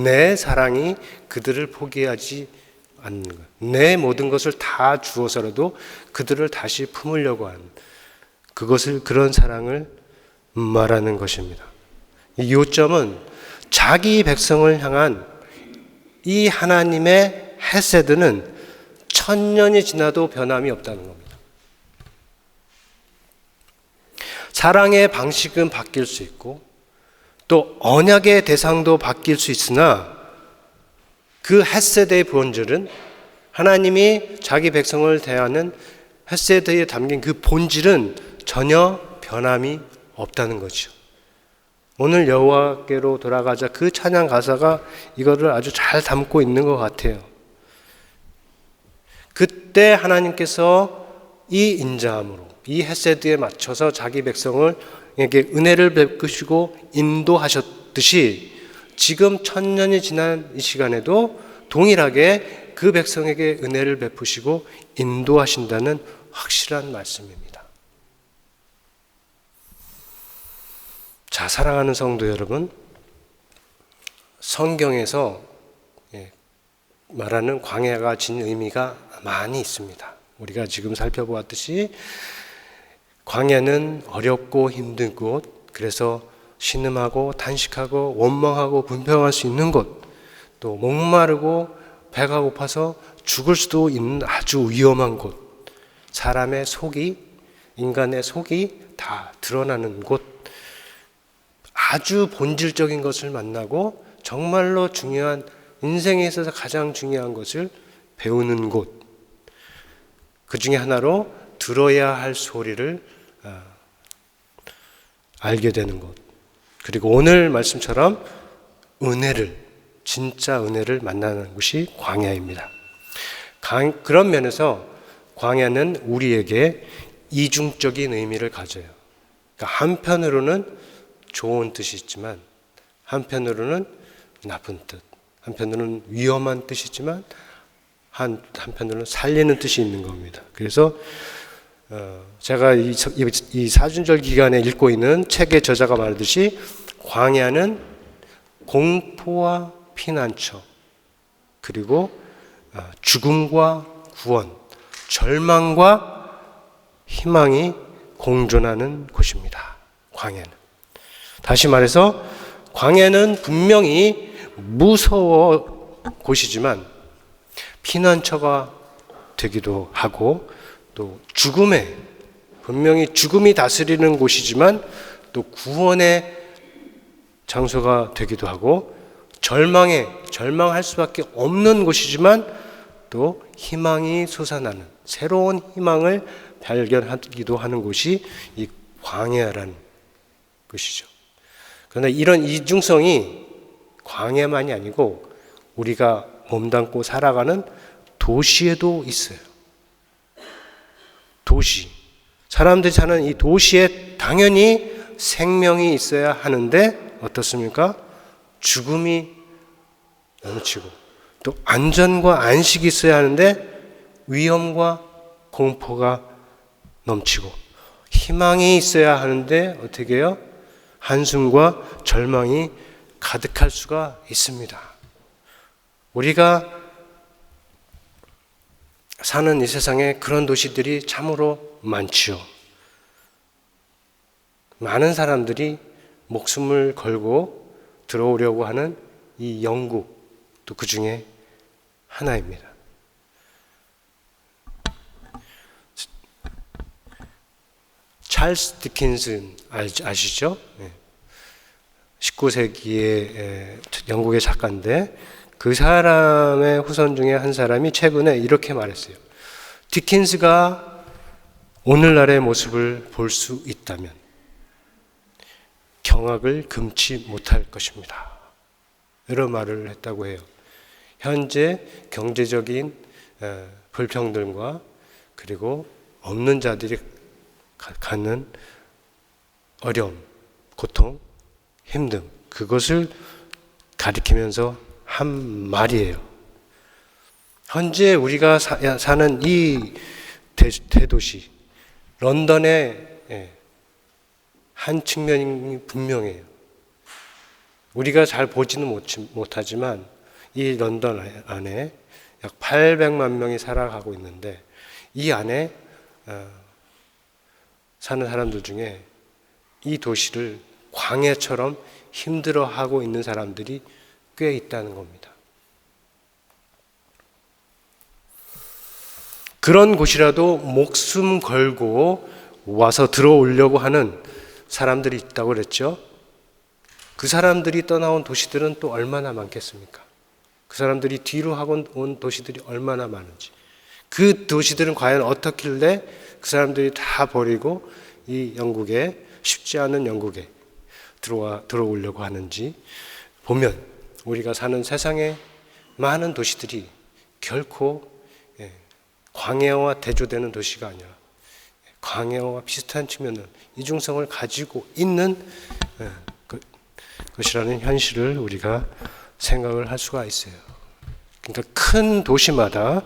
내 사랑이 그들을 포기하지 않는 것, 내 모든 것을 다 주어서라도 그들을 다시 품으려고 하는 그것을, 그런 사랑을 말하는 것입니다. 이 요점은 자기 백성을 향한 이 하나님의 헤세드는 천년이 지나도 변함이 없다는 겁니다. 사랑의 방식은 바뀔 수 있고 또 언약의 대상도 바뀔 수 있으나 그 헤세드의 본질은, 하나님이 자기 백성을 대하는 헤세드에 담긴 그 본질은 전혀 변함이 없다는 거죠. 오늘 여호와께로 돌아가자 그 찬양 가사가 이거를 아주 잘 담고 있는 것 같아요. 그때 하나님께서 이 인자함으로, 이 헤세드에 맞춰서 자기 백성에게 은혜를 베푸시고 인도하셨듯이 지금 천년이 지난 이 시간에도 동일하게 그 백성에게 은혜를 베푸시고 인도하신다는 확실한 말씀입니다. 자, 사랑하는 성도 여러분, 성경에서 말하는 광야가 진 의미가 많이 있습니다. 우리가 지금 살펴보았듯이 광야는 어렵고 힘든 곳, 그래서 신음하고 탄식하고 원망하고 분평할 수 있는 곳, 또 목마르고 배가 고파서 죽을 수도 있는 아주 위험한 곳, 사람의 속이, 인간의 속이 다 드러나는 곳, 아주 본질적인 것을 만나고 정말로 중요한, 인생에 있어서 가장 중요한 것을 배우는 곳, 그 중에 하나로 들어야 할 소리를 알게 되는 것, 그리고 오늘 말씀처럼 은혜를, 진짜 은혜를 만나는 곳이 광야입니다. 그런 면에서 광야는 우리에게 이중적인 의미를 가져요. 그러니까 한편으로는 좋은 뜻이 있지만 한편으로는 나쁜 뜻, 한편으로는 위험한 뜻이지만 한편으로는 살리는 뜻이 있는 겁니다. 그래서 제가 이 사순절 기간에 읽고 있는 책의 저자가 말하듯이 광야는 공포와 피난처, 그리고 죽음과 구원, 절망과 희망이 공존하는 곳입니다. 광야는. 다시 말해서 광야는 분명히 무서워 곳이지만 피난처가 되기도 하고, 또 죽음에, 분명히 죽음이 다스리는 곳이지만 또 구원의 장소가 되기도 하고, 절망할 수밖에 없는 곳이지만 또 희망이 솟아나는, 새로운 희망을 발견하기도 하는 곳이 이 광야라는 것이죠. 그러나 이런 이중성이 광야만이 아니고 우리가 몸담고 살아가는 도시에도 있어요. 도시, 사람들이 사는 이 도시에 당연히 생명이 있어야 하는데 어떻습니까? 죽음이 넘치고, 또 안전과 안식이 있어야 하는데 위험과 공포가 넘치고, 희망이 있어야 하는데 어떻게 해요? 한숨과 절망이 가득할 수가 있습니다. 우리가 사는 이 세상에 그런 도시들이 참으로 많지요. 많은 사람들이 목숨을 걸고 들어오려고 하는 이 영국도 그 중에 하나입니다. 찰스 디킨슨 아시죠? 19세기의 영국의 작가인데 그 사람의 후손 중에 한 사람이 최근에 이렇게 말했어요. 디킨스가 오늘날의 모습을 볼 수 있다면 경악을 금치 못할 것입니다. 이런 말을 했다고 해요. 현재 경제적인 불평등과 그리고 없는 자들이 갖는 어려움, 고통, 힘듦, 그것을 가리키면서 한 말이에요. 현재 우리가 사는 이 대도시 런던의 한 측면이 분명해요. 우리가 잘 보지는 못하지만 이 런던 안에 약 800만 명이 살아가고 있는데 이 안에 사는 사람들 중에 이 도시를 광야처럼 힘들어하고 있는 사람들이 꽤 있다는 겁니다. 그런 곳이라도 목숨 걸고 와서 들어오려고 하는 사람들이 있다고 그랬죠. 그 사람들이 떠나온 도시들은 또 얼마나 많겠습니까? 그 사람들이 뒤로 하고 온 도시들이 얼마나 많은지. 그 도시들은 과연 어떻길래 그 사람들이 다 버리고 이 영국에, 쉽지 않은 영국에 들어오려고 하는지 보면 우리가 사는 세상의 많은 도시들이 결코 광야와 대조되는 도시가 아니라 광야와 비슷한 측면을, 이중성을 가지고 있는 것이라는 현실을 우리가 생각을 할 수가 있어요. 그러니까 큰 도시마다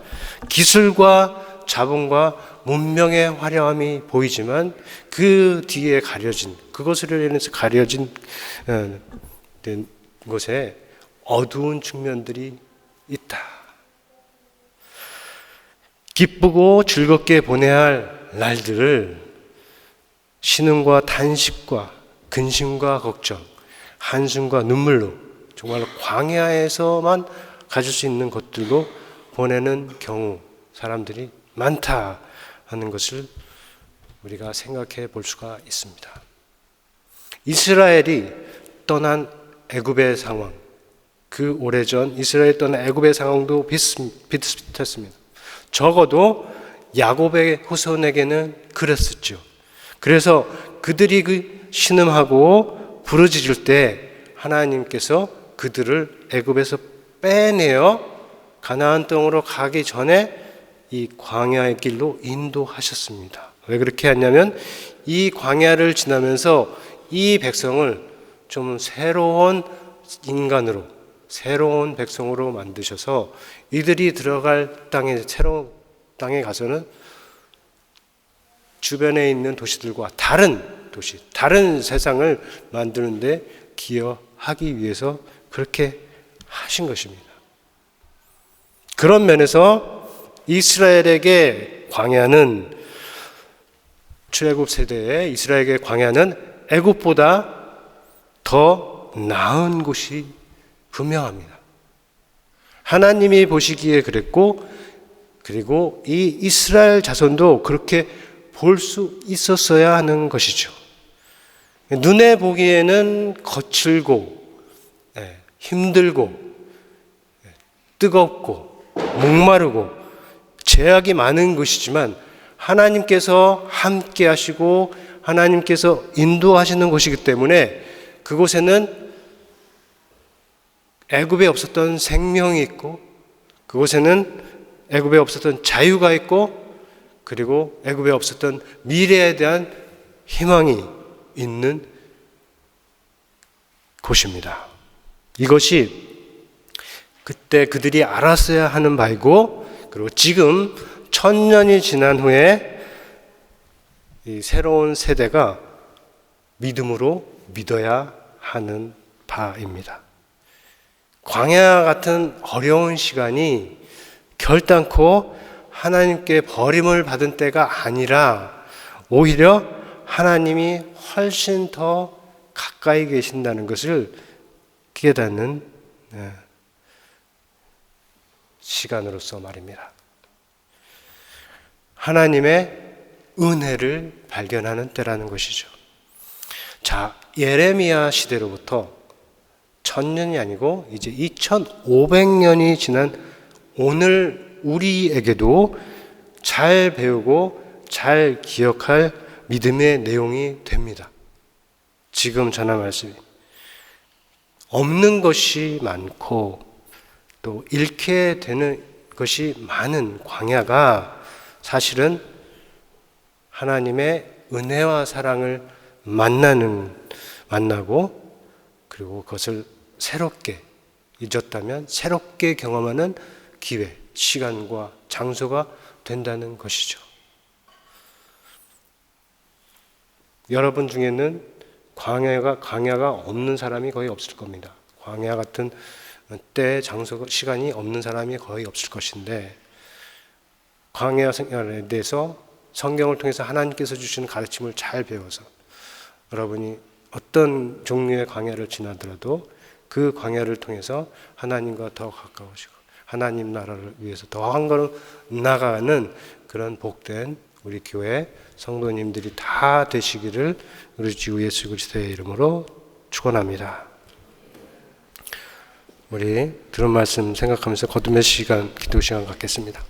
기술과 자본과 문명의 화려함이 보이지만 그 뒤에 가려진, 그것으로 인해서 가려진 곳에 어두운 측면들이 있다. 기쁘고 즐겁게 보내야 할 날들을 신음과 단식과 근심과 걱정, 한숨과 눈물로 정말 광야에서만 가질 수 있는 것들로 보내는 경우 사람들이 많다 하는 것을 우리가 생각해 볼 수가 있습니다. 이스라엘이 떠난 애굽의 상황, 그 오래전 이스라엘 떠난 애굽의 상황도 비슷했습니다. 적어도 야곱의 후손에게는 그랬었죠. 그래서 그들이 그 신음하고 부르짖을 때 하나님께서 그들을 애굽에서 빼내어 가나안 땅으로 가기 전에 이 광야의 길로 인도하셨습니다. 왜 그렇게 했냐면 이 광야를 지나면서 이 백성을 좀 새로운 인간으로, 새로운 백성으로 만드셔서 이들이 들어갈 땅에, 새로운 땅에 가서는 주변에 있는 도시들과 다른 도시, 다른 세상을 만드는데 기여하기 위해서 그렇게 하신 것입니다. 그런 면에서 이스라엘에게 광야는, 출애굽 세대의 이스라엘에게 광야는 애굽보다 더 나은 곳이 분명합니다. 하나님이 보시기에 그랬고, 그리고 이 이스라엘 자손도 그렇게 볼 수 있었어야 하는 것이죠. 눈에 보기에는 거칠고 힘들고 뜨겁고 목마르고 제약이 많은 것이지만 하나님께서 함께 하시고 하나님께서 인도하시는 곳이기 때문에 그곳에는 애굽에 없었던 생명이 있고, 그곳에는 애굽에 없었던 자유가 있고, 그리고 애굽에 없었던 미래에 대한 희망이 있는 곳입니다. 이것이 그때 그들이 알았어야 하는 바이고, 그리고 지금 1000년이 지난 후에 이 새로운 세대가 믿음으로 믿어야 하는 바입니다. 광야 같은 어려운 시간이 결단코 하나님께 버림을 받은 때가 아니라 오히려 하나님이 훨씬 더 가까이 계신다는 것을 깨닫는 시간으로서 말입니다. 하나님의 은혜를 발견하는 때라는 것이죠. 자, 예레미야 시대로부터 1000년이 아니고 이제 2500년이 지난 오늘 우리에게도 잘 배우고 잘 기억할 믿음의 내용이 됩니다. 지금 전한 말씀이 없는 것이 많고 또 잃게 되는 것이 많은 광야가 사실은 하나님의 은혜와 사랑을 만나고 그리고 그것을 새롭게 잊었다면 새롭게 경험하는 기회, 시간과 장소가 된다는 것이죠. 여러분 중에는 광야가 없는 사람이 거의 없을 겁니다. 광야 같은 때, 장소, 시간이 없는 사람이 거의 없을 것인데, 광야 생활에 대해서 성경을 통해서 하나님께서 주시는 가르침을 잘 배워서 여러분이 어떤 종류의 광야를 지나더라도 그 광야를 통해서 하나님과 더 가까워지고 하나님 나라를 위해서 더 한 걸음 나아가는 그런 복된 우리 교회 성도님들이 다 되시기를 우리 주 예수 그리스도의 이름으로 축원합니다. 우리 들은 말씀 생각하면서 거듭의 시간, 기도 시간 갖겠습니다.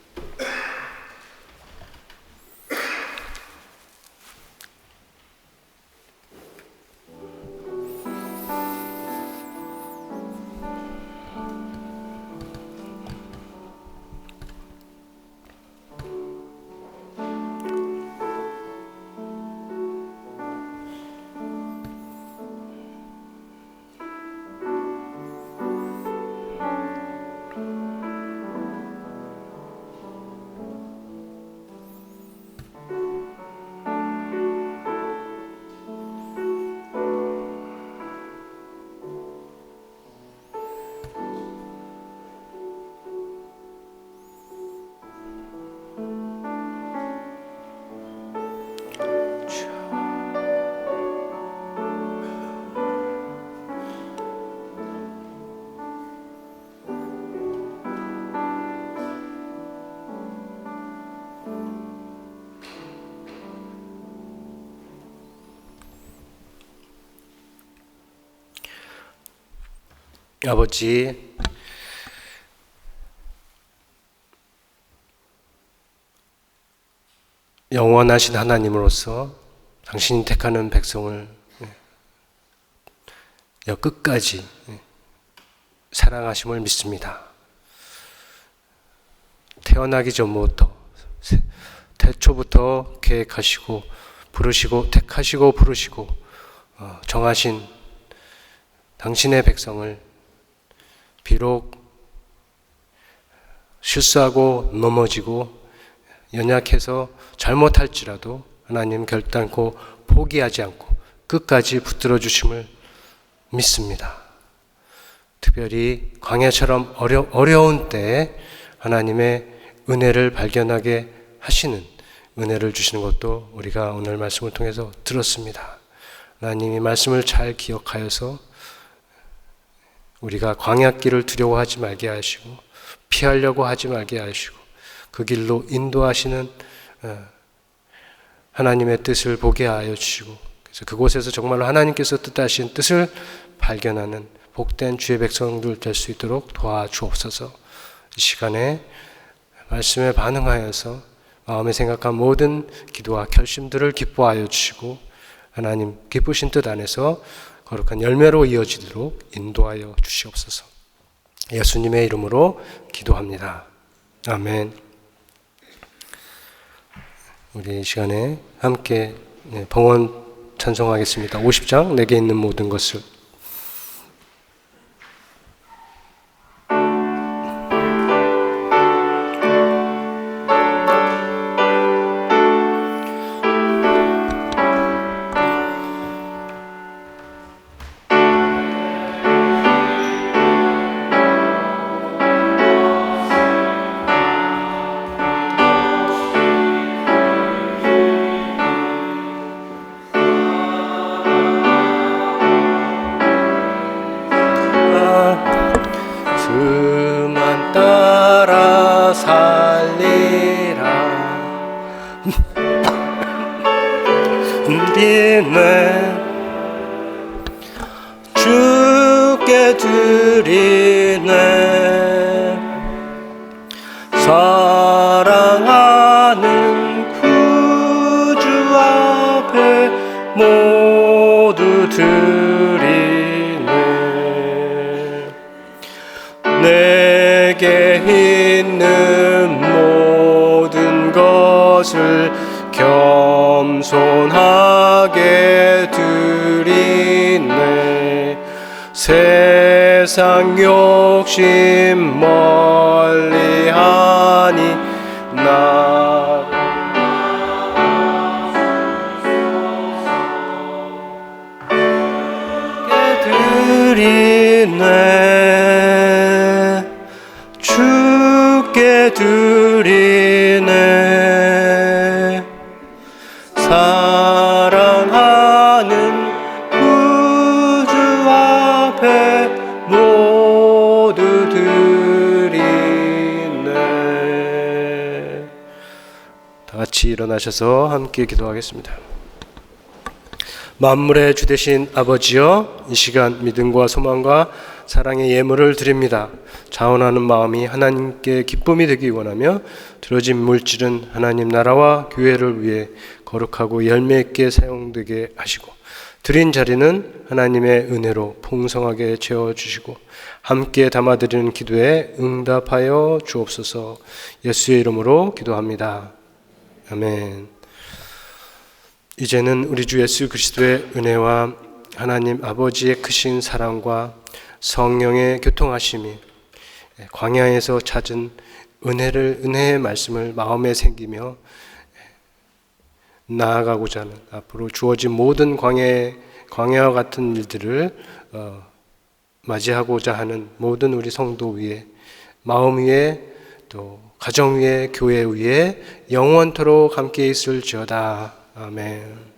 아버지, 영원하신 하나님으로서 당신이 택하는 백성을 끝까지 사랑하심을 믿습니다. 태어나기 전부터 태초부터 계획하시고 부르시고 택하시고 부르시고 정하신 당신의 백성을 비록 실수하고 넘어지고 연약해서 잘못할지라도 하나님 결단코 포기하지 않고 끝까지 붙들어 주심을 믿습니다. 특별히 광야처럼 어려운 때에 하나님의 은혜를 발견하게 하시는 은혜를 주시는 것도 우리가 오늘 말씀을 통해서 들었습니다. 하나님이 말씀을 잘 기억하여서 우리가 광야길을 두려워하지 말게 하시고 피하려고 하지 말게 하시고 그 길로 인도하시는 하나님의 뜻을 보게 하여 주시고 그래서 그곳에서 정말로 하나님께서 뜻하신 뜻을 발견하는 복된 주의 백성들 될 수 있도록 도와주옵소서. 이 시간에 말씀에 반응하여서 마음에 생각한 모든 기도와 결심들을 기뻐하여 주시고 하나님 기쁘신 뜻 안에서 거룩한 열매로 이어지도록 인도하여 주시옵소서. 예수님의 이름으로 기도합니다. 아멘. 우리 이 시간에 함께 봉헌 찬송하겠습니다. 50장 내게 있는 모든 것을. 그만 따라 살리라 비네 주께 드리네 사랑하는 구주 앞에 모두 드리네 내게 있는 모든 것을 겸손하게 드리네. 세상 욕심 멀리하니 나를 드리네. 주께 드리네. 사랑하는 구주 앞에 모두 드리네. 다 같이 일어나셔서 함께 기도하겠습니다. 만물의 주 되신 아버지여, 이 시간 믿음과 소망과 사랑의 예물을 드립니다. 자원하는 마음이 하나님께 기쁨이 되기 원하며 들어진 물질은 하나님 나라와 교회를 위해 거룩하고 열매 있게 사용되게 하시고, 드린 자리는 하나님의 은혜로 풍성하게 채워주시고 함께 담아드리는 기도에 응답하여 주옵소서. 예수의 이름으로 기도합니다. 아멘. 이제는 우리 주 예수 그리스도의 은혜와 하나님 아버지의 크신 사랑과 성령의 교통하심이 광야에서 찾은 은혜의 말씀을 마음에 새기며 나아가고자 하는, 앞으로 주어진 모든 광야와 같은 일들을 맞이하고자 하는 모든 우리 성도 위에, 마음 위에, 또 가정 위에, 교회 위에 영원토록 함께 있을지어다. 아멘.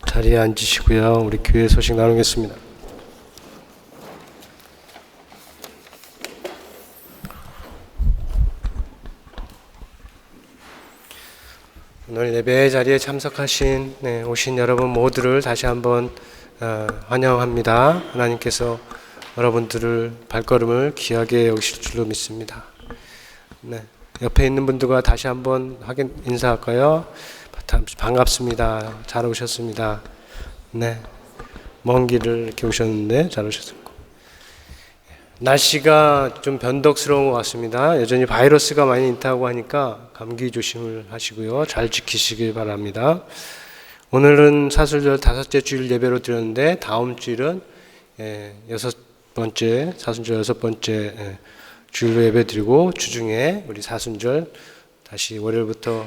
자리에 앉으시고요. 우리 교회 소식 나누겠습니다. 오늘 예배 자리에 참석하신 오신 여러분 모두를 다시 한번 환영합니다. 하나님께서 여러분들을 발걸음을 귀하게 여기실 줄로 믿습니다. 옆에 있는 분들과 다시 한번 인사할까요? 반갑습니다. 잘 오셨습니다. 먼 길을 이렇게 오셨는데 잘 오셨습니다. 날씨가 좀 변덕스러운 것 같습니다. 여전히 바이러스가 많이 있다고 하니까 감기 조심을 하시고요. 잘 지키시길 바랍니다. 오늘은 사순절 5째 주일 예배로 드렸는데, 다음 주일은 6번째, 사순절 6번째 주일로 예배 드리고, 주중에 우리 사순절 다시 월요일부터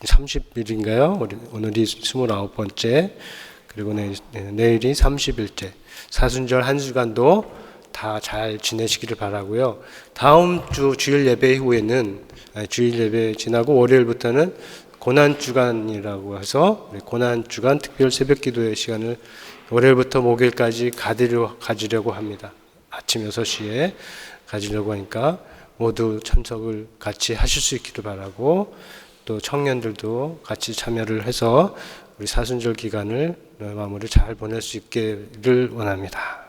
30일인가요? 오늘이 29번째, 그리고 내일이 30일째. 사순절 한 주간도 다 잘 지내시기를 바라고요. 다음 주 주일 예배 이후에는, 주일 예배 지나고 월요일부터는 고난주간이라고 해서 고난주간 특별 새벽기도의 시간을 월요일부터 목요일까지 가지려고 합니다. 아침 6시에 가지려고 하니까 모두 참석을 같이 하실 수 있기를 바라고, 또 청년들도 같이 참여를 해서 우리 사순절 기간을 마무리 잘 보낼 수 있기를 원합니다.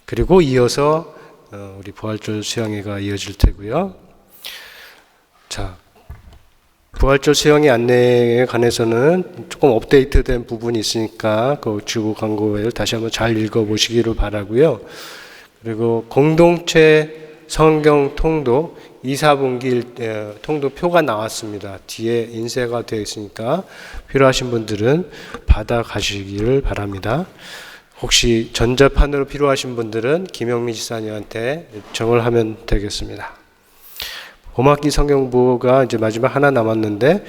그리고 이어서 우리 부활절 수양회가 이어질 테고요. 자, 부활절 수양회 안내에 관해서는 조금 업데이트된 부분이 있으니까 그 주보 광고를 다시 한번 잘 읽어보시기를 바라고요. 그리고 공동체 성경 통독 2, 4분기 통도표가 나왔습니다. 뒤에 인쇄가 되어 있으니까 필요하신 분들은 받아가시기를 바랍니다. 혹시 전자판으로 필요하신 분들은 김영미 지사님한테 요청을 하면 되겠습니다. 봄학기 성경부가 이제 마지막 하나 남았는데,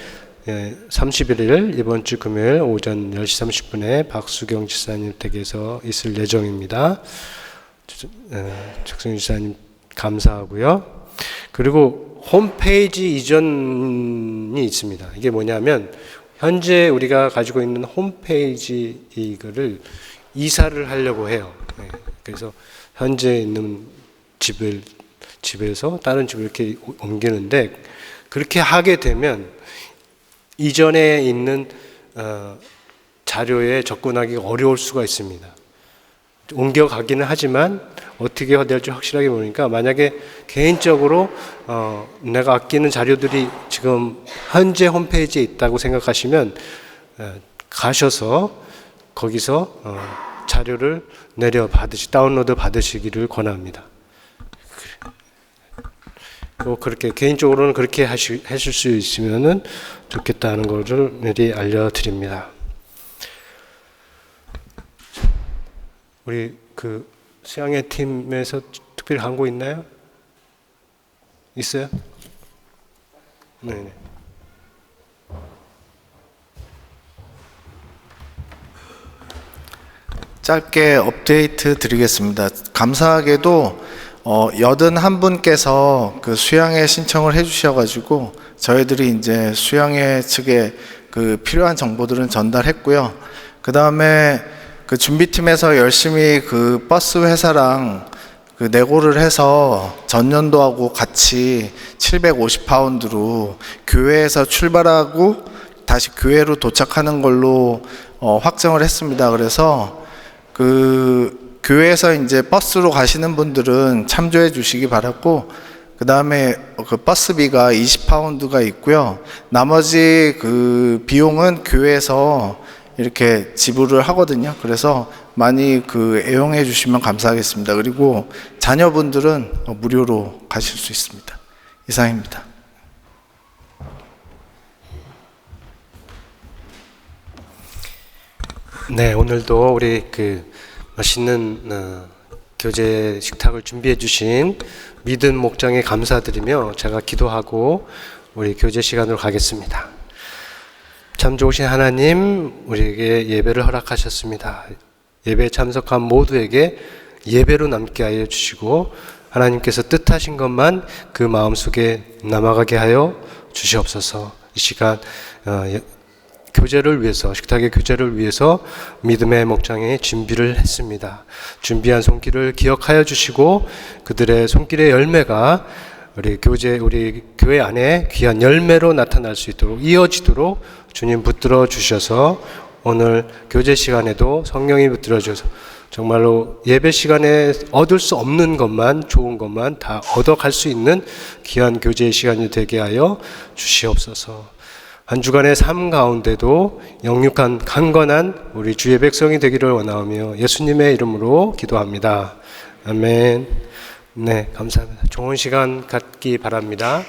31일 이번 주 금요일 오전 10시 30분에 박수경 지사님 댁에서 있을 예정입니다. 적성 지사님 감사하고요. 그리고 홈페이지 이전이 있습니다. 이게 뭐냐면, 현재 우리가 가지고 있는 홈페이지 이거를 이사를 하려고 해요. 그래서 현재 있는 집에서 다른 집을 이렇게 옮기는데, 그렇게 하게 되면 이전에 있는 자료에 접근하기가 어려울 수가 있습니다. 옮겨가기는 하지만 어떻게 해야 될지 확실하게 모르니까, 만약에 개인적으로 내가 아끼는 자료들이 지금 현재 홈페이지에 있다고 생각하시면 가셔서 거기서 자료를 다운로드 받으시기를 권합니다. 그렇게 개인적으로는 그렇게 하실 수 있으면은 좋겠다는 것을 미리 알려드립니다. 우리 그 수양회 팀에서 특별히 광고 있나요? 있어요? 네네. 짧게 업데이트 드리겠습니다. 감사하게도 81분께서 그 수양회 신청을 해주셔가지고 저희들이 이제 수양회 측에 그 필요한 정보들은 전달했고요. 그 다음에 그 준비팀에서 열심히 그 버스 회사랑 그 내고를 해서 전년도하고 같이 750파운드로 교회에서 출발하고 다시 교회로 도착하는 걸로 확정을 했습니다. 그래서 그 교회에서 이제 버스로 가시는 분들은 참조해 주시기 바랐고, 그 다음에 그 버스비가 20파운드가 있고요. 나머지 그 비용은 교회에서 이렇게 지불을 하거든요. 그래서 많이 그 애용해 주시면 감사하겠습니다. 그리고 자녀분들은 무료로 가실 수 있습니다. 이상입니다. 네, 오늘도 우리 그 맛있는 교제 식탁을 준비해 주신 믿음 목장에 감사드리며 제가 기도하고 우리 교제 시간으로 가겠습니다. 참 좋으신 하나님, 우리에게 예배를 허락하셨습니다. 예배에 참석한 모두에게 예배로 남게 하여 주시고, 하나님께서 뜻하신 것만 그 마음속에 남아가게 하여 주시옵소서. 이 시간 교제를 위해서, 식탁의 교제를 위해서 믿음의 목장에 준비를 했습니다. 준비한 손길을 기억하여 주시고, 그들의 손길의 열매가 우리 교회 안에 귀한 열매로 나타날 수 있도록, 이어지도록 주님 붙들어 주셔서 오늘 교제 시간에도 성령이 붙들어 주셔서 정말로 예배 시간에 얻을 수 없는 것만, 좋은 것만 다 얻어갈 수 있는 귀한 교제의 시간이 되게 하여 주시옵소서. 한 주간의 삶 가운데도 영육한 강건한 우리 주의 백성이 되기를 원하오며 예수님의 이름으로 기도합니다. 아멘. 네, 감사합니다. 좋은 시간 갖기 바랍니다.